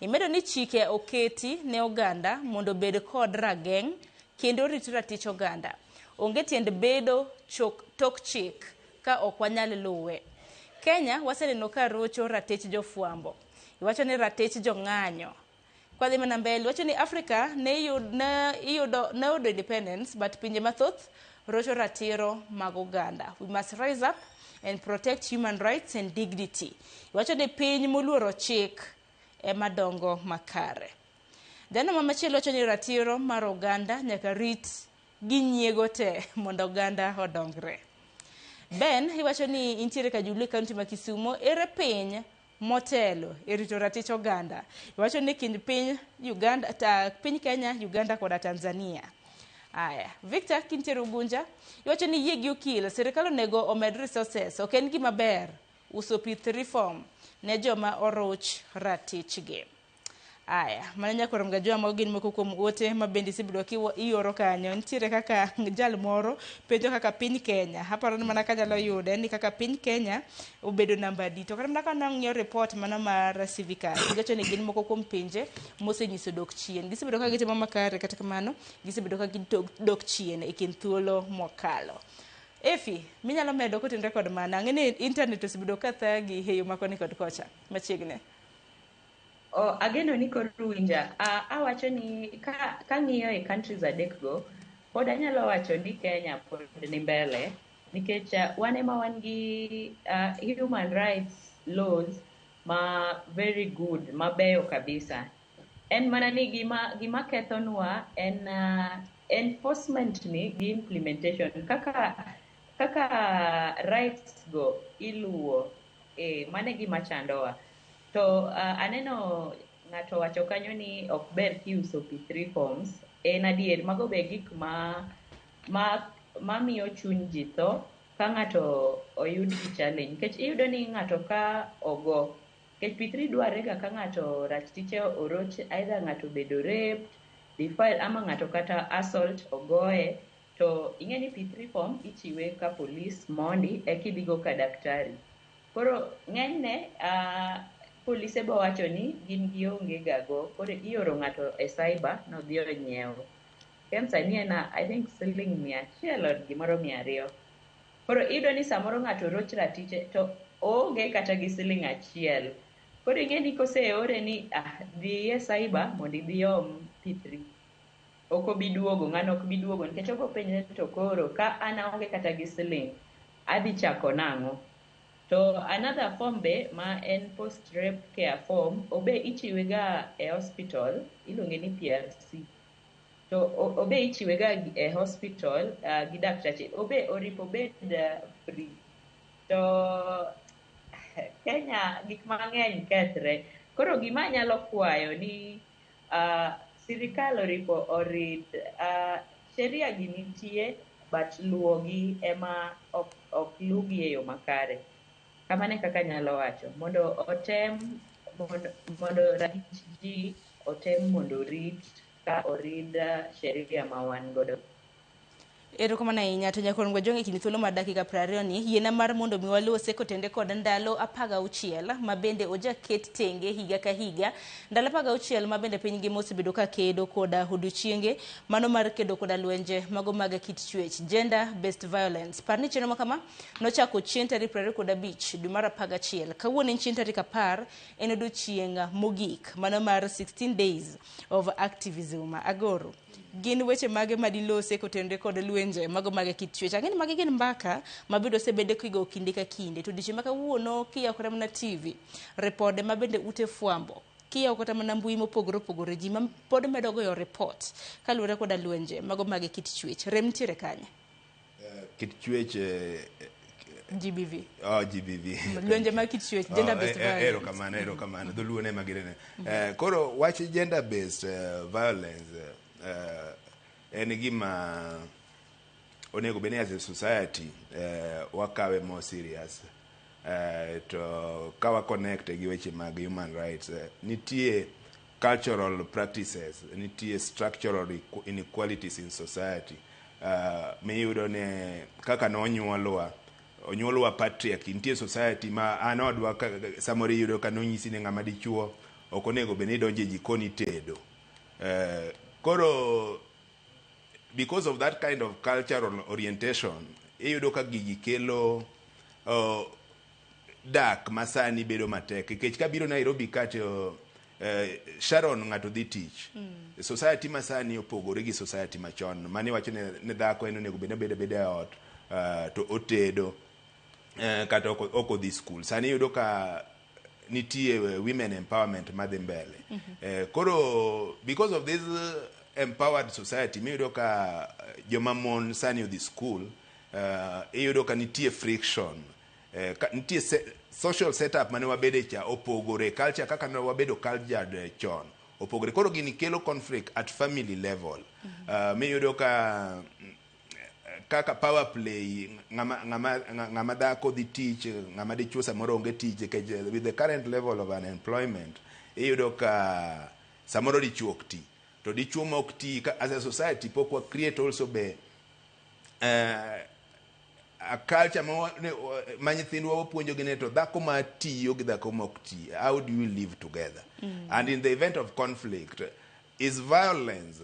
Imedo ni chike oketi ne oganda mondo bed kod rageng' kendo rit ratich oganda. Onge tiend bedo tok chik ka ok wanyal luwe. Kenya waseneno ka rocho ratich jofuambo. Iwacho ni ratich jong'anyo. Kwa dhi mana mbele, iwacho ni Africa ne yudo independence but pinje mathoth rocho ratiro mag oganda. We must rise up and protect human rights and dignity. Iwacho ni piny moluoro chik ema dongo makare. Dhano mamachielo wacho ni ratiro mar oganda nyaka rit gi nyiego te mondo oganda odongre. Ben iwacho ni intiere ka Jubilee County ma Kisumo ere piny motelo e rito ratich oganda. Iwacho ni kind piny Kenya, Uganda kod Tanzania. Aya, Victor kintiere Ugunja iwacho ni yie gi okil sirikal onego omed resources, ok en gima ber uso pith reform ne joma oroch ratichgi. Aya, mana nyakorongo jwang' mago gin moko kuom ote ma bende sibido ioro kanyo. Ntiere kaka jal moro penjo kaka piny Kenya. Aparo ni mana kanyalo yude ni kaka piny Kenya obedo namba D. To kata mana ka nang'iyo report mana mar Civica. Giwacho ni gin moko kuom pinje mosenyiso dok chien. Gisebedo ka gitimo makare kata kamano gisebedo ka gidok chien e kind thuolo mokalo. Efi, minyalo medo kotendre kod mana. Ng'eni internet osebedo ka thagi e yo makoni kod kocha machiegni. Ageno ni kod winja. Awacho ni ka ng'iyo e countries adek go, pod anyalo wacho ni Kenya pod ni mbele, nikech wan ema wan gi human rights laws ma very good, mabeyo kabisa. En mana ni gima kethonwa en enforcement ni gi implementation. Kaka rights go iluwo, mane gima chandowa. To aneno ng'ato wacho kanyo ni ok ber kiuso pith reforms. En adier, mago be gik ma miyo chuny ji tho ka ng'ato oyud gi challenge. Nikech iyudo ni ng'ato ka ogo, nikech pith dware ga ka ng'ato ratiche oroch, either ng'ato bedo raped, defiled, ama ng'ato kata assault ogoye, to ing'e ni pith reform ichiwe ka police mondi ekidhigo ka daktari. Koro ng'enyne polise bo wacho ni gin gionge gago, koro ioro ng'ato e cyber no dhi onyiewo. Kemsa ni I think siling 100 or gimoro 200. Koro iyudo ni samoro ng'ato roch ratiche to oonge kata gi siling 1. Koro ing'e ni koseore ni dhi e cyber mondo idhi om P3. ok obi duogo, ng'ano ok bi duogo nikech ok openjre to koro ka an aonge kata gi siling adhi chako nang'o. To another form be ma en post rape care form obe ichiwe ga e hospital iluonge ni PRC. To obe ichiwe ga e hospital gi daktache obe oripo bed free. To Kenya gik mang'eny kethre. Koro gima nyalo kwayo ni sirikal orid sheria gi nitie but luwogi ema ok lugi e yo makare. Kamane kaka nyalo wacho mondo otem mondo ratich ji otem mondo orit ka orid sheria ma wan godo. Erokamano ahinya to nyakoromgo jonge kini thuolo mar dakika 20 ni yiena mar mondo mi walose kotende kod ndalo 16 ma bende ojaket tenge higa ka higa, ndalo 16 ma bende piny ngima osebedo ka kedo koda odiochienge mano mar kedo koda lwenje mago mag kit chwech gender based violence. Parni chenro ma kama nochako chieng' tarik 25 dwe mar 11 kawuono en chieng' tarik 10 en odiochieng' mogik mano mar 16 days of activism. Agoro gin weche mage madilose kotende kod lwenje mago mage kit chwech. Ang'eni mage gin mbaka mabedo osebede kigo kinde ka kinde to diche maka wuono kia kota mana TV repode mabende ute fwambo kia kota mana mbui mopogore opogore ji ma pod medo goyo report kaluwore koda lwenje mago mage kit chwech. Rem nitiere kanye kit chwech GBV. GBV. Lwenje mag kit chwech gender based violence. Erokamano dholuo ne magirene. Koro wach gender based violence en gima onego bene as a society wakawe more serious to kawa connect gi weche mag human rights. Nitie cultural practices, nitie structural inequalities in society. Miyudo ne kaka onyuolwa patriarchy. Nitie society ma anodwa samoro yudo ka nonyisi ne ng'ama dichuo ok onego bene donje jikoni tedo. Koro because of that kind of cultural orientation iyudo ka gigi kelo dak masani bedo matek nikech kabiro Nairobi kato Sharon ng'ato dhi tich. Society masani opogore gi society machon mane wacho ne dhako en onego bede ot to otedo kata ok odhi school. Sani iyudo ka nitie women empowerment madhi mbele. Koro because of this empowered society miyudo ka joma mon sani odhi school iyudo ka nitie friction nitie social setup mane wabede cha opogore, culture kaka ne wabedo cultured chon opogore. Koro gini kelo conflict at family level. Miyudo ka kaka power play ng'ama dhako dhi tich ng'ama dichuo samoro onge tich with the current level of unemployment iyudo ka samoro dichuo ok ti to dichuo ma ok ti as a society pok wa create also be a culture ma nyithindwa wapuonjo gi ne to dhako ma tiyo gi dhako ma ok ti, how do you live together? And in the event of conflict is violence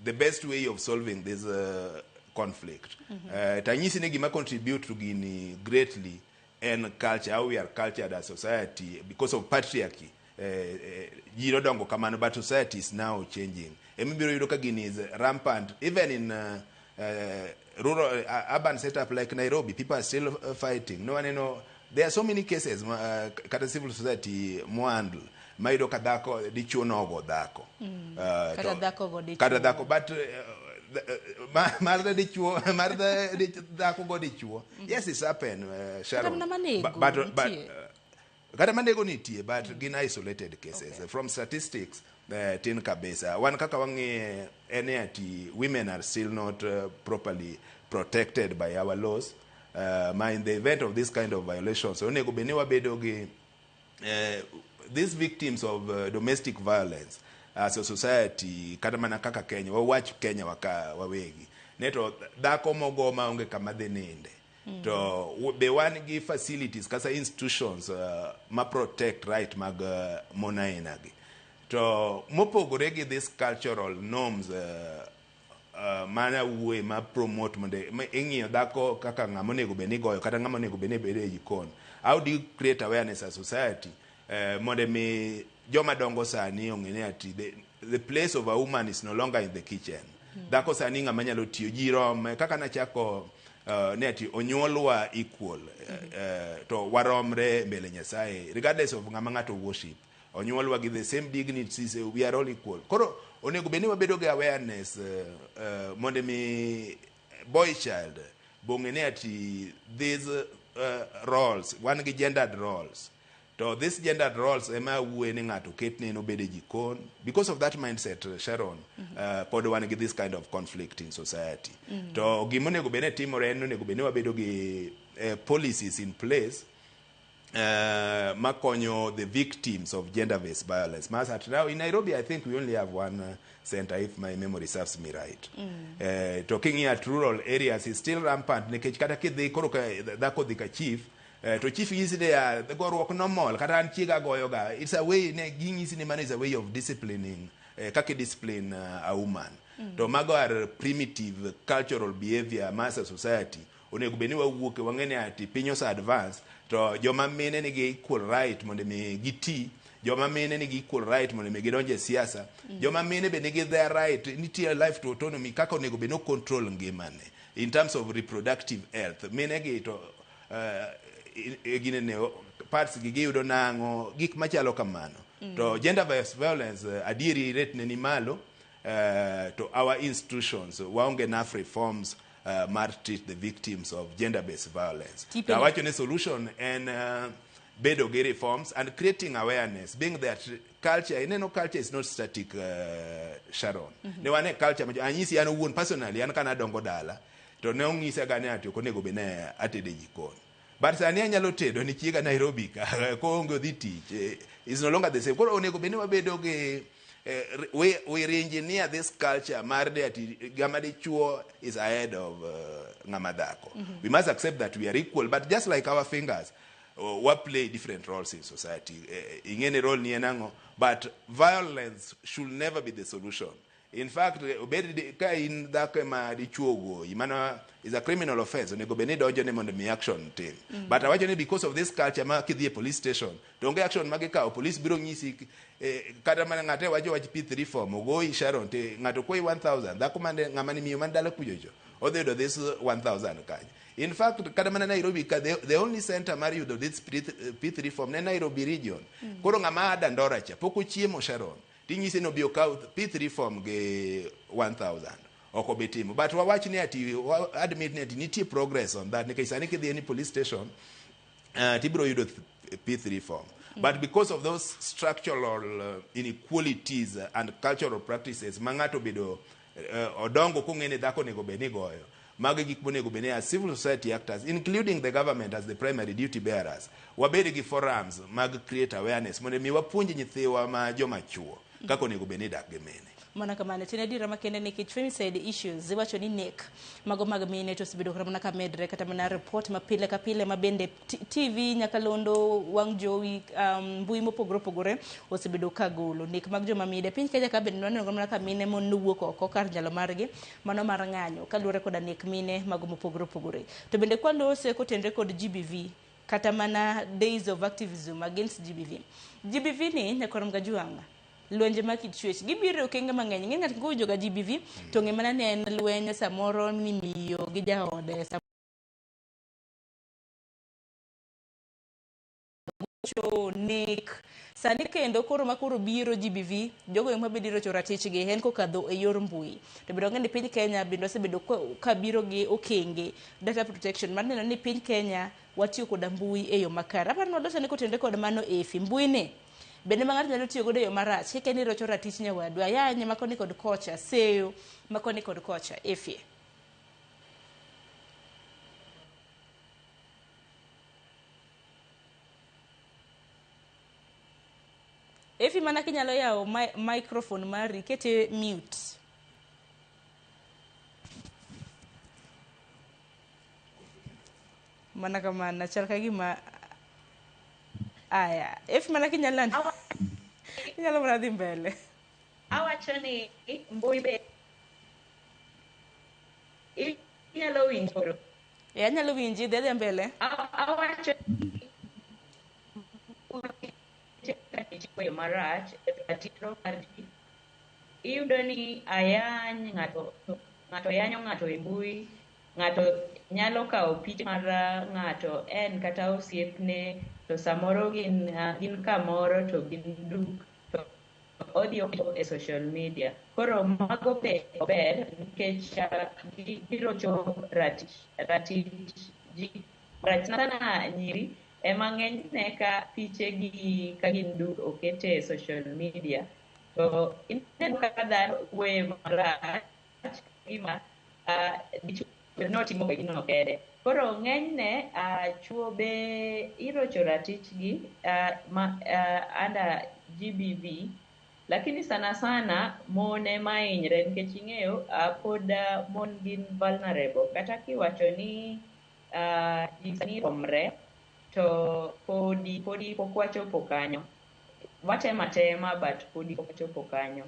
the best way of solving this conflict? Tanyisi ne gima contribute to gini greatly and culture, how we are cultured as society because of patriarchy. Jiro dongo kamano, but society is now changing. Emibiro yudo ka gini is rampant even in rural urban setup like Nairobi. People are still fighting. No one know. There are so many cases kata civil society mohandle maido kadako dichuo nogo dhako kata dhako but marda dichuo marda dhako go dichuo. Yes, it's happened, Sharon, but kata manego nitie but gin isolated cases. From statistics tin kabisa wan kaka wangi ene ati women are still not properly protected by our laws. In the event of this kind of violations onego bene wabedo gi these victims of domestic violence as a society kata mana kaka Kenya wawach Kenya wawegi neto dhako mogo maonge kama dhi ninde to be wan gi facilities kasa institutions ma protect right mag mona inagi to mopogore gi this cultural norms mana uwe ma promote monde ing'iyo dhako kaka ng'ama onego beni goyo kata ng'ama onego beni bede jikon. How do you create awareness as society monde mi joma dongo sani ong'ene ati the place of a woman is no longer in the kitchen. Dhako sani ng'ama nyalo tiyo ji rom kaka nachako ne ati onyuolwa equal to waromre mbele Nyasaye regardless of ng'ama ng'ato worship. Onyuolwa gi the same dignities, we are all equal. Koro onego beni wabedo gi awareness mondo mi boy child bong'ene ati these roles, wan gi gendered roles. So these gendered roles ema wuoye ni ng'ato ketne no bede jikon. Because of that mindset, Sharon, pod wan gi this kind of conflict in society. To gimonego bene timore en onego bene wabedo gi policies in place makonyo the victims of gender-based violence. Now in Nairobi, I think we only have one center, if my memory serves me right. Talking at rural areas is still rampant. Nekech kata kidhi koro dhako dhi ka chief, to chief is there, the go normal, kata an chiega goyoga. It's a way, is a way of disciplining, kaki discipline a woman. To mago are primitive cultural behavior mass society. Onego beni wawuok wang'ene ati piny ose advance to joma mine nigi equal right mondo mi giti, joma mine nigi equal right mondo mi gidonje siasa, joma mine be nigi their right, nitie life to autonomy kaka onego beni control ngimane in terms of reproductive health. Mine gi to ginene parts gi giyudo nang'o gik machalo kamano. To gender based violence adieri rate ne ni malo, to our institutions waonge enough reforms mar treat the victims of gender-based violence. Now, actually, solution and bedo ge reforms and creating awareness, being that culture, culture is not static, Sharon. Ne wane culture, anyisi ano wuon personally, an kana dongo dala, to ne ong'isa gane ati okonego bene atede jikon. But sani anyalo tedo ni chiega Nairobi ka ko onge dhi tich, is no longer the same. Koro onego bene wabedo ge we re-engineer this culture marde ati gama dichuo is ahead of ngamadako. We must accept that we are equal, but just like our fingers, we play different roles in society. Ingene role ni enango, but violence should never be the solution. In fact, ka in dhako ma dichuo go, imano is a criminal offense. Onego beni donjo ne mondo mi action team. But awacho ni because of this culture ma kidhi e police station, to onge action ma gikawo, police biro nyisi kata mana ng'ate wacho wach P3 form ogoi Sharon te ng'ato koi 1000 dhako mane ng'ama ni miyo man dala kujojo odhedo this 1000 kanye. In fact, kata mana Nairobi ka the only center mar yudo this P3 form ne Nairobi region. Koro ng'ama ada Ndora cha pok ochiemo Sharon tinyise no bio kaw P3 form ge 1000 oko betimo. But wawach ni ati admit ni ati nitie progress on that nikech sani kidhi any police station tibiro yudo P3 form. But because of those structural inequalities and cultural practices, mangato bedo odongo kung'ene dhako nego beni goyo. Magi gik monego beni as civil society actors, including the government as the primary duty bearers, wabedi gi forums mag create awareness mondo mi wapuonj nyithiwa ma joma chuo kako onego beni dak gi mine. Mana kamane tine dira makende nikech femicide issues iwacho ni nek mago mag mine to sibedo kata mana ka medre kata mana report mapile ka pile mabende TV Nyakalondo wang jowi mbui mopogore opogore osebedo ka golo nek mag joma mide piny Kenya ka bende noneno mana ka mine mon wuok oko kar nyalo margi mano mar ng'anyo kaluwore koda nek mine mago mopogore opogore to bende kwando osekotenre kod GBV kata mana days of activism against GBV ni Nyakorom Gajuanga lwenje makichwech gibiro okenge mang'eny ng'e ng'at go joga GBV to ng'e mana ne en lwenje samoro ni miyo gi jaode nek sani kendo koro makoro biro GBV jogo ema bediro choratich gi hen kokadho e yor mbui to bedo ng'eni piny Kenya bendo sebedo ka biro gi okenge data protection mar neno ni piny Kenya watiyo koda mbui e yo makare aparo ni wadwaro ni kotende kod mano efi mbui ni bende ma ng'ato nyalo tiyo godo e yo marach kike ni rocho ratich nyawadwa yanye makoni kod kocha seyo makoni kod kocha efie efi mana kinyalo yawo microphone mari kete mute mana kamana chal ka gima aya efi mana kinyalo inyalo mana dhi mbele awacho ni mbui be inyalo winjo anyalo winji dhi mbele awacho marach ratiro mar iyudo ni ayany ng'ato yanyo ng'ato e mbui, ng'ato nyalo kawo picha mar ng'ato en kata osiepne, to samoro gin kamoro to gin duk, to odhi e social media. Koro mago be ober nikech girocho ratich ji. Rach sana nyiri ema ng'enyne ka pichegi ka gin duk okete e social media, to ineno kaka dhano wuoye marach gima notimo gino kende. Koro ng'enyne chuo be irocho ratichgi under GBV, lakini sana sana mon ema hinyre nikech ing'eyo pod mon gin vulnerable. Kata kiwacho ni ji romre, to podi pok wachopo kanyo. Watematema but podi pok wachopo kanyo.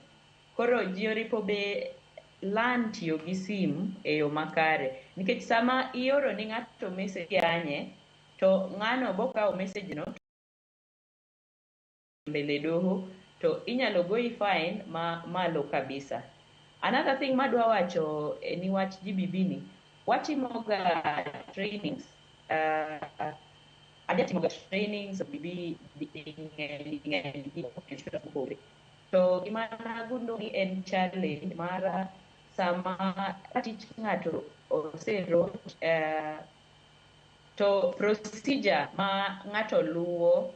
Koro ji oripo be learn tiyo gi sim e yo makare, nikech sama ioro ni ng'ato message anye, to ng'ano bokawo message no mbele doho, to inyalo goyi fine malo kabisa. Another thing madwa wacho ni wach GBV ni, watimoga trainings, ajatimoga trainings GBV to gima nagundo ni en challenge mara sama ratich ng'ato osero, to procedure ma ng'ato luwo,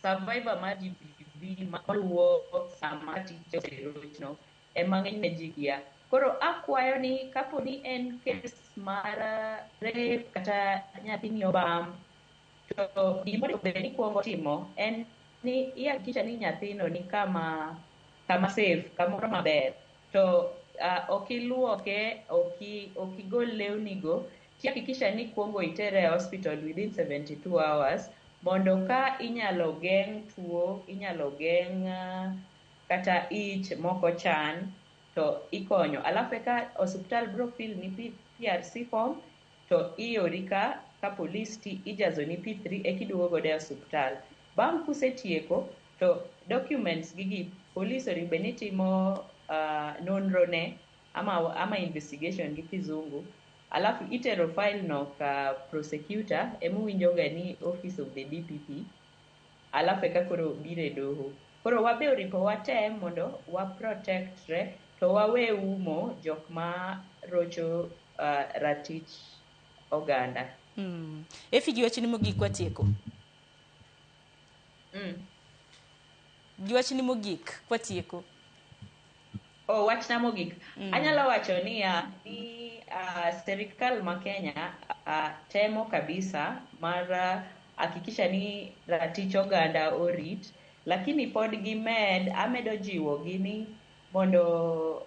survivor mar GBV ma luwo sama ratich oserochno ema ng'enyne ji kia. Koro akwayo ni kapo ni en kes mar rape kata nyathini obam, to gima onego ni kuongo timo en ni ihakikisha ni nyathino ni kama safe, kamoro maber, to okiluoke, okigol lewnigo, ihakikisha ni kuongo itere e hospital within 72 hours, mondo ka inyalo geng' tuo, inyalo geng' kata ich moko chan, to ikonyo. Alafu ka hospital bro fill ni PRC form, to iori ka police ijazo ni P3 ekiduogo godo e hospital. Bang' kusetieko, to documents gigi police oribe ni timo nonro ne ama investigation gi kizungu, alafu itero file no ka prosecutor emuwinjoga ni office of the DPP, alafu eka koro bire doho. Koro wabe oripo watem mondo waprotectre, to wawe umo jok ma rocho ratich oganda. Efigi wachni mogik watieko. Giwachni mogik kwatieko. Wachna mogik. Anyalo wacho ni serikal ma Kenya temo kabisa mar hakikisha ni ratich oganda orit, lakini pod amedo jiwo gini mondo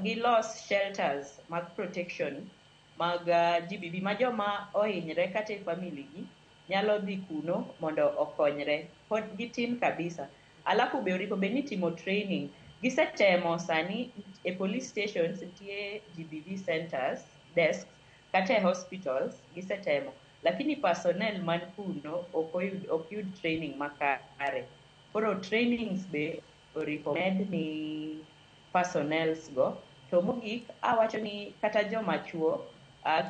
gilos shelters mag protection mag GBV ma joma ohinyre kata family gi nyalo dhi kuno mondo okonyre. Pod gitin kabisa. Alafu be oripo be ni timo training. Gisetemo sani e police stations nitie GBV centers, desks, kata e hospitals gisetemo. Lakini personnel man kuno ok yud training makare. Koro trainings be oripo med ni personnels go. To mogik awacho ni kata joma chuo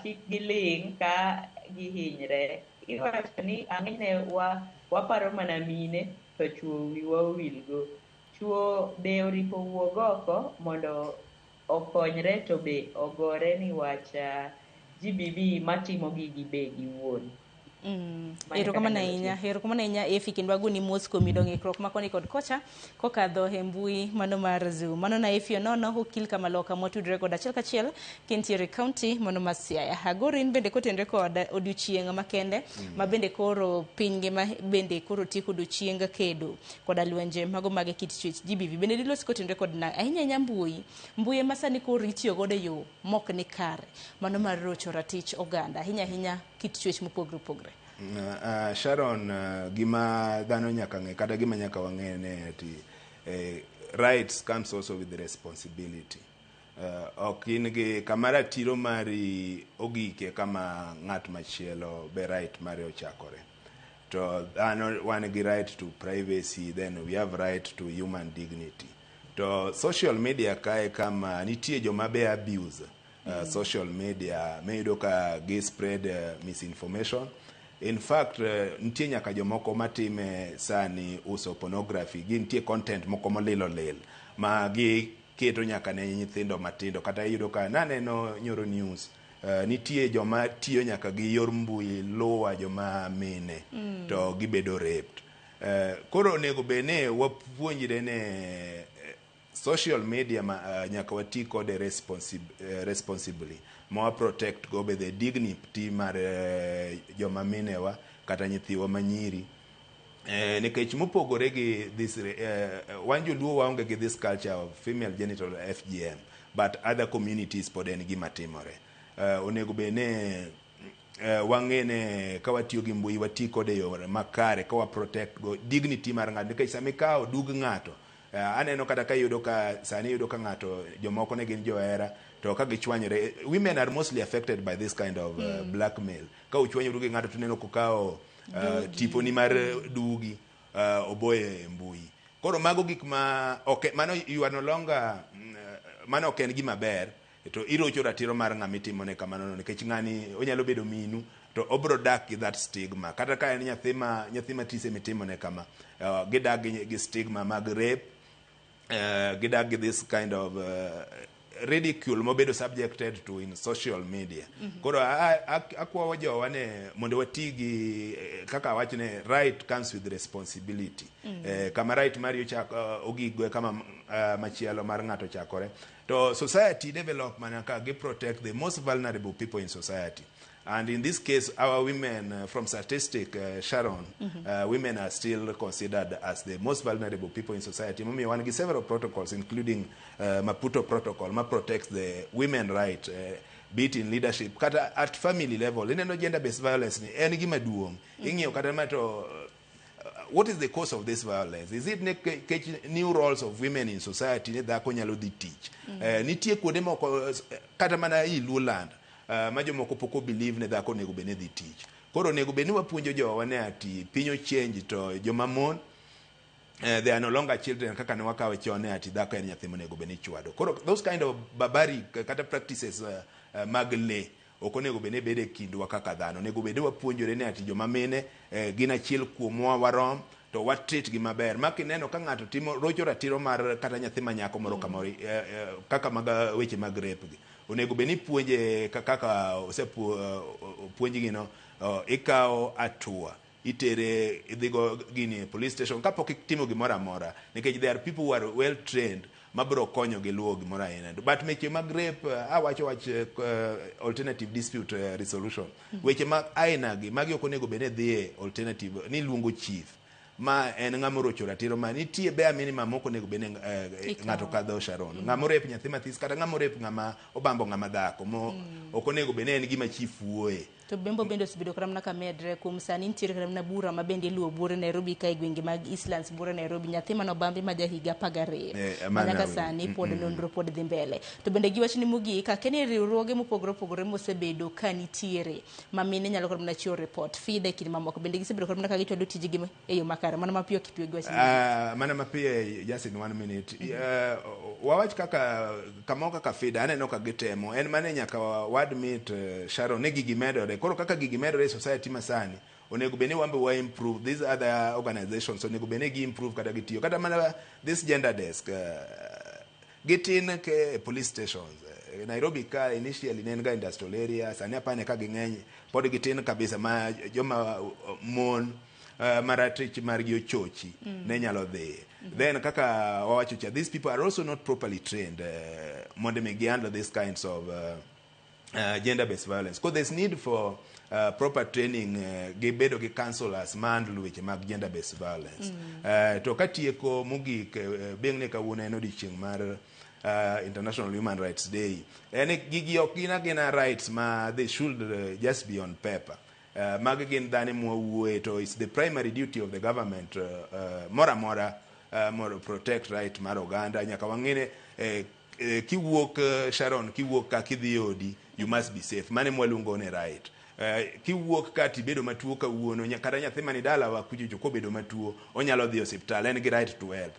kik giling ka gihinyre. Iwacho ni ang'ine waparo mana mine, to chuo wiwa owilgo. Chuo be oripo wuog oko mondo okonyre, to be ogore ni wach GBV matimo gigi be giwuon. Erokamano ahinya Efi, kendo wagoni mos kuom yudo ng'ikruok makoni kod kocha kokadho e mbui mano mar Zoom. Mano na Efi Onono, okil Kamaloka mwatudre kod achiel kachiel kintiere kaunti mano ma Siaya. Hagorin bende kotenre kod odiochieng' makende ma bende koro piny ngima bende koro tieko odiochieng' kedo kod lwenje mago mag kit chwech GBV. Bende dilos kotenre kod ahinya mbui ma sani koro itiyo godo e yo mok ni kare, mano mar rocho ratich oganda, ahinya kit chwech mopogre opogre. Sharon, gima dhano nyaka ng'e kata gima nyaka wang'e ne ati rights comes also with the responsibility. Ok in gi kamara tiro mari ogike kama ng'at machielo be right mari ochakore. To dhano wan gi right to privacy, then we have right to human dignity. to social media kae kama nitie joma be abuse social media meyudo ka gi spread misinformation. In fact, nitie nyaka jomoko matime sani uso pornography, gi nitie content moko molilo lil ma gi keto nyaka ne nyithindo matindo, kata iyudo ka naneno nyoro news nitie joma tiyo nyaka gi yor mbui luwa joma mine to gibedo raped. Koro onego bene wapuonjre ne social media nyaka wati kode responsibly ma protect go be the dignity mar joma minewa kata nyithiwa manyiri. Nikech mopogore gi this wan joluo waonge gi this culture of female genital FGM, but other communities pod en gima timore. Onego bene wang'ene ka watiyo gi mbui wati kode yore makare ka wa protect go dignity mar ng'ato, nikech sami kao dug ng'ato aneno kata ka yudo ka sani yudo ka ng'ato jomoko ne gin johera to ka gichwanyore. Women are mostly affected by this kind of blackmail. Ka uchwanyoru gi ng'ato tuneno kokao tipo ni mar dugi oboye mbui. Koro mago gik ma okay, mano you are no longer mano ok en gima ber, to irocho ratiro mar ng'amitimo ne kamano, nikech ng'ani onyalo bedo minu to obro dak gi that stigma. Kata ka en nyathi matise mitimo ne kama gidak gi stigma mag rape, gidak gi this kind of ridicule mobedo subjected to in social media. Koro akwawo jowa ne mondo wati gi kaka wachne right comes with responsibility. Kama right mari ogigwe kama machielo mar ng'ato chakore, to society development ka gi protect the most vulnerable people in society. And in this case, our women, from statistic, Sharon, women are still considered as the most vulnerable people in society. Mumi wangi several protocols, including Maputo Protocol, ma protects the women right, be it in leadership, kata at family level. Ineno gender-based violence ni eni gima duong. Ing'iyo kata mato what is the cause of this violence? Is it new roles of women in society ne dhako nyalo dhi tich? Nitie kuonde moko kata mana i Luland ma jomoko poko believe ne dhako nego bene dhi tich. Koro nego bene wapuonjo jowa ne ati pinyo change to joma mon they are no longer children kaka ne wakawe chon ne ati dhako en nyathi monego bene chwado. Koro those kind of barbaric kata practices mag le okonego bene bede kindwa kaka dhano. Nego bene wapuonjore ne ati joma mine gina achiel kuomwa warom to what treat gi maber. Makineno ka ng'ato timo rocho ratiro mar kata nyathi manyako moro kamoro kaka mag weche mag rape gi, onego beni puonje kaka puonji gino ikao atua itere idhigo gini police station kapok itimo gimoro amora, nikech there are people who are well trained mabro konyo gi luwo gimoro aina. But meche mag rape awacho alternative dispute resolution, weche mag aina gi magi ok onego bene dhie alternative ni luongo chief ma en ng'amo rocho ratiro ma nitie bare minimum moko nego bene ng'ato kadho Sharon. Ng'amo rep nyathi mathis kata ng'amo rep ng'ama obambo ng'ama dhako mo ok onego bene en gima chief wuoye. To bembo bende osebedo karamna ka medre kuom sani nitiere karamna bura ma bende luwo bura Nairobi ka gwenge mag Eastlands bura Nairobi nyathi mano bambi ma jahiga 12 manyaka sani pod nonro pod dhi mbele. To bende giwachni mogik ka kene riwruoge mopogore opogore mosebedo ka nitiere ma mine nyalo karamna chiwo report feedback kidi mamoko bende gisebedo karamna ka gichwado tijigi e yo makare mana mapiyo kipiyo giwachni mana mapiyo just in 1 minute. Wawach kaka kamoka ka feed aneno ka gitemo en mane nyaka wadmit Sharon ne gigi medore. Koro kaka gigi medore society masani onego bene wambe wa improve these other organizations, onego bene gi improve kata gitiyo kata mana this gender desk gitin ke police stations Nairobi ka initially nenga industrial area sani apane ka ging'eny pod gitin kabisa ma joma mon maratrich margi ochochi ne nyalo dhi. Then kaka wawacho these people are also not properly trained mondo me handle these kinds of gender-based violence. Because there's need for proper training gibedo gi counselors mandlo weche mag gender-based violence. To katieko mogik bengne kawuono en odiochieng' mar International Human Rights Day. And gigi ok gina rights ma they should just be on paper. Mag gin dhane mwawuoye to it's the primary duty of the government mora protect right mar oganda. Nyaka wang'ine kiwuok Sharon kiwuok ka kidhi odi you must be safe. Mane mwaluongo ne right. kiwuok ka tibedo matuo kawuono kata nyathi mani dalawa kuchocho kobedo matuo onyalo dhi osiptal, en gi right to health.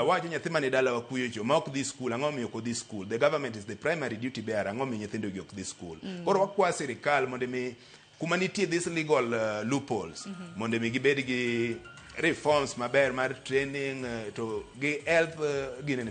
Wacho nyathi mani dalawa kuchocho ma ok dhi skul, ang'o miyo ok dhi skul? The government is the primary duty bearer, ang'o miyo nyithindo gi ok dhi skul? Koro wakwa sirikal mondo mi kuma nitie these legal loopholes mondo mi gibed gi reforms maber mar training to gi health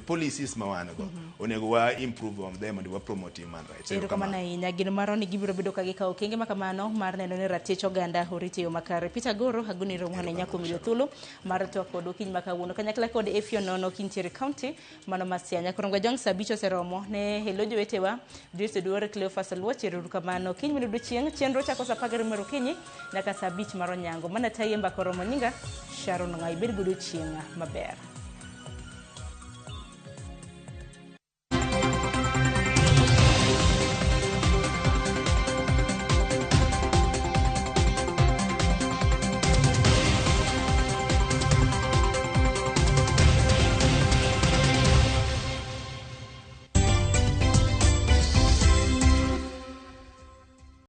policies ma wan go onego wa improve on them and wa promote human rights. Erokamano ahinya. Gino maro ni gibiro bedo ka gikawo okenge makamano mar neno ni ratich oganda oriti yo makare. Peter Goro Haguni romo ne nyako miyo thuolo mar to kod okiny makawuono kanyakla kod Efio Nono Kintiere County mano Masianya. Korongo jong sabicho seromo ne helo jowetewa Dwese Duore Cleophas Luoche erokamano. Kiny minudo chieng' chenro chako sa 10 mar okinyi nyaka sa 5 mar onyango. Mana tayemba koromo nyinga Sharon Ngai, bed godo chieng' maber.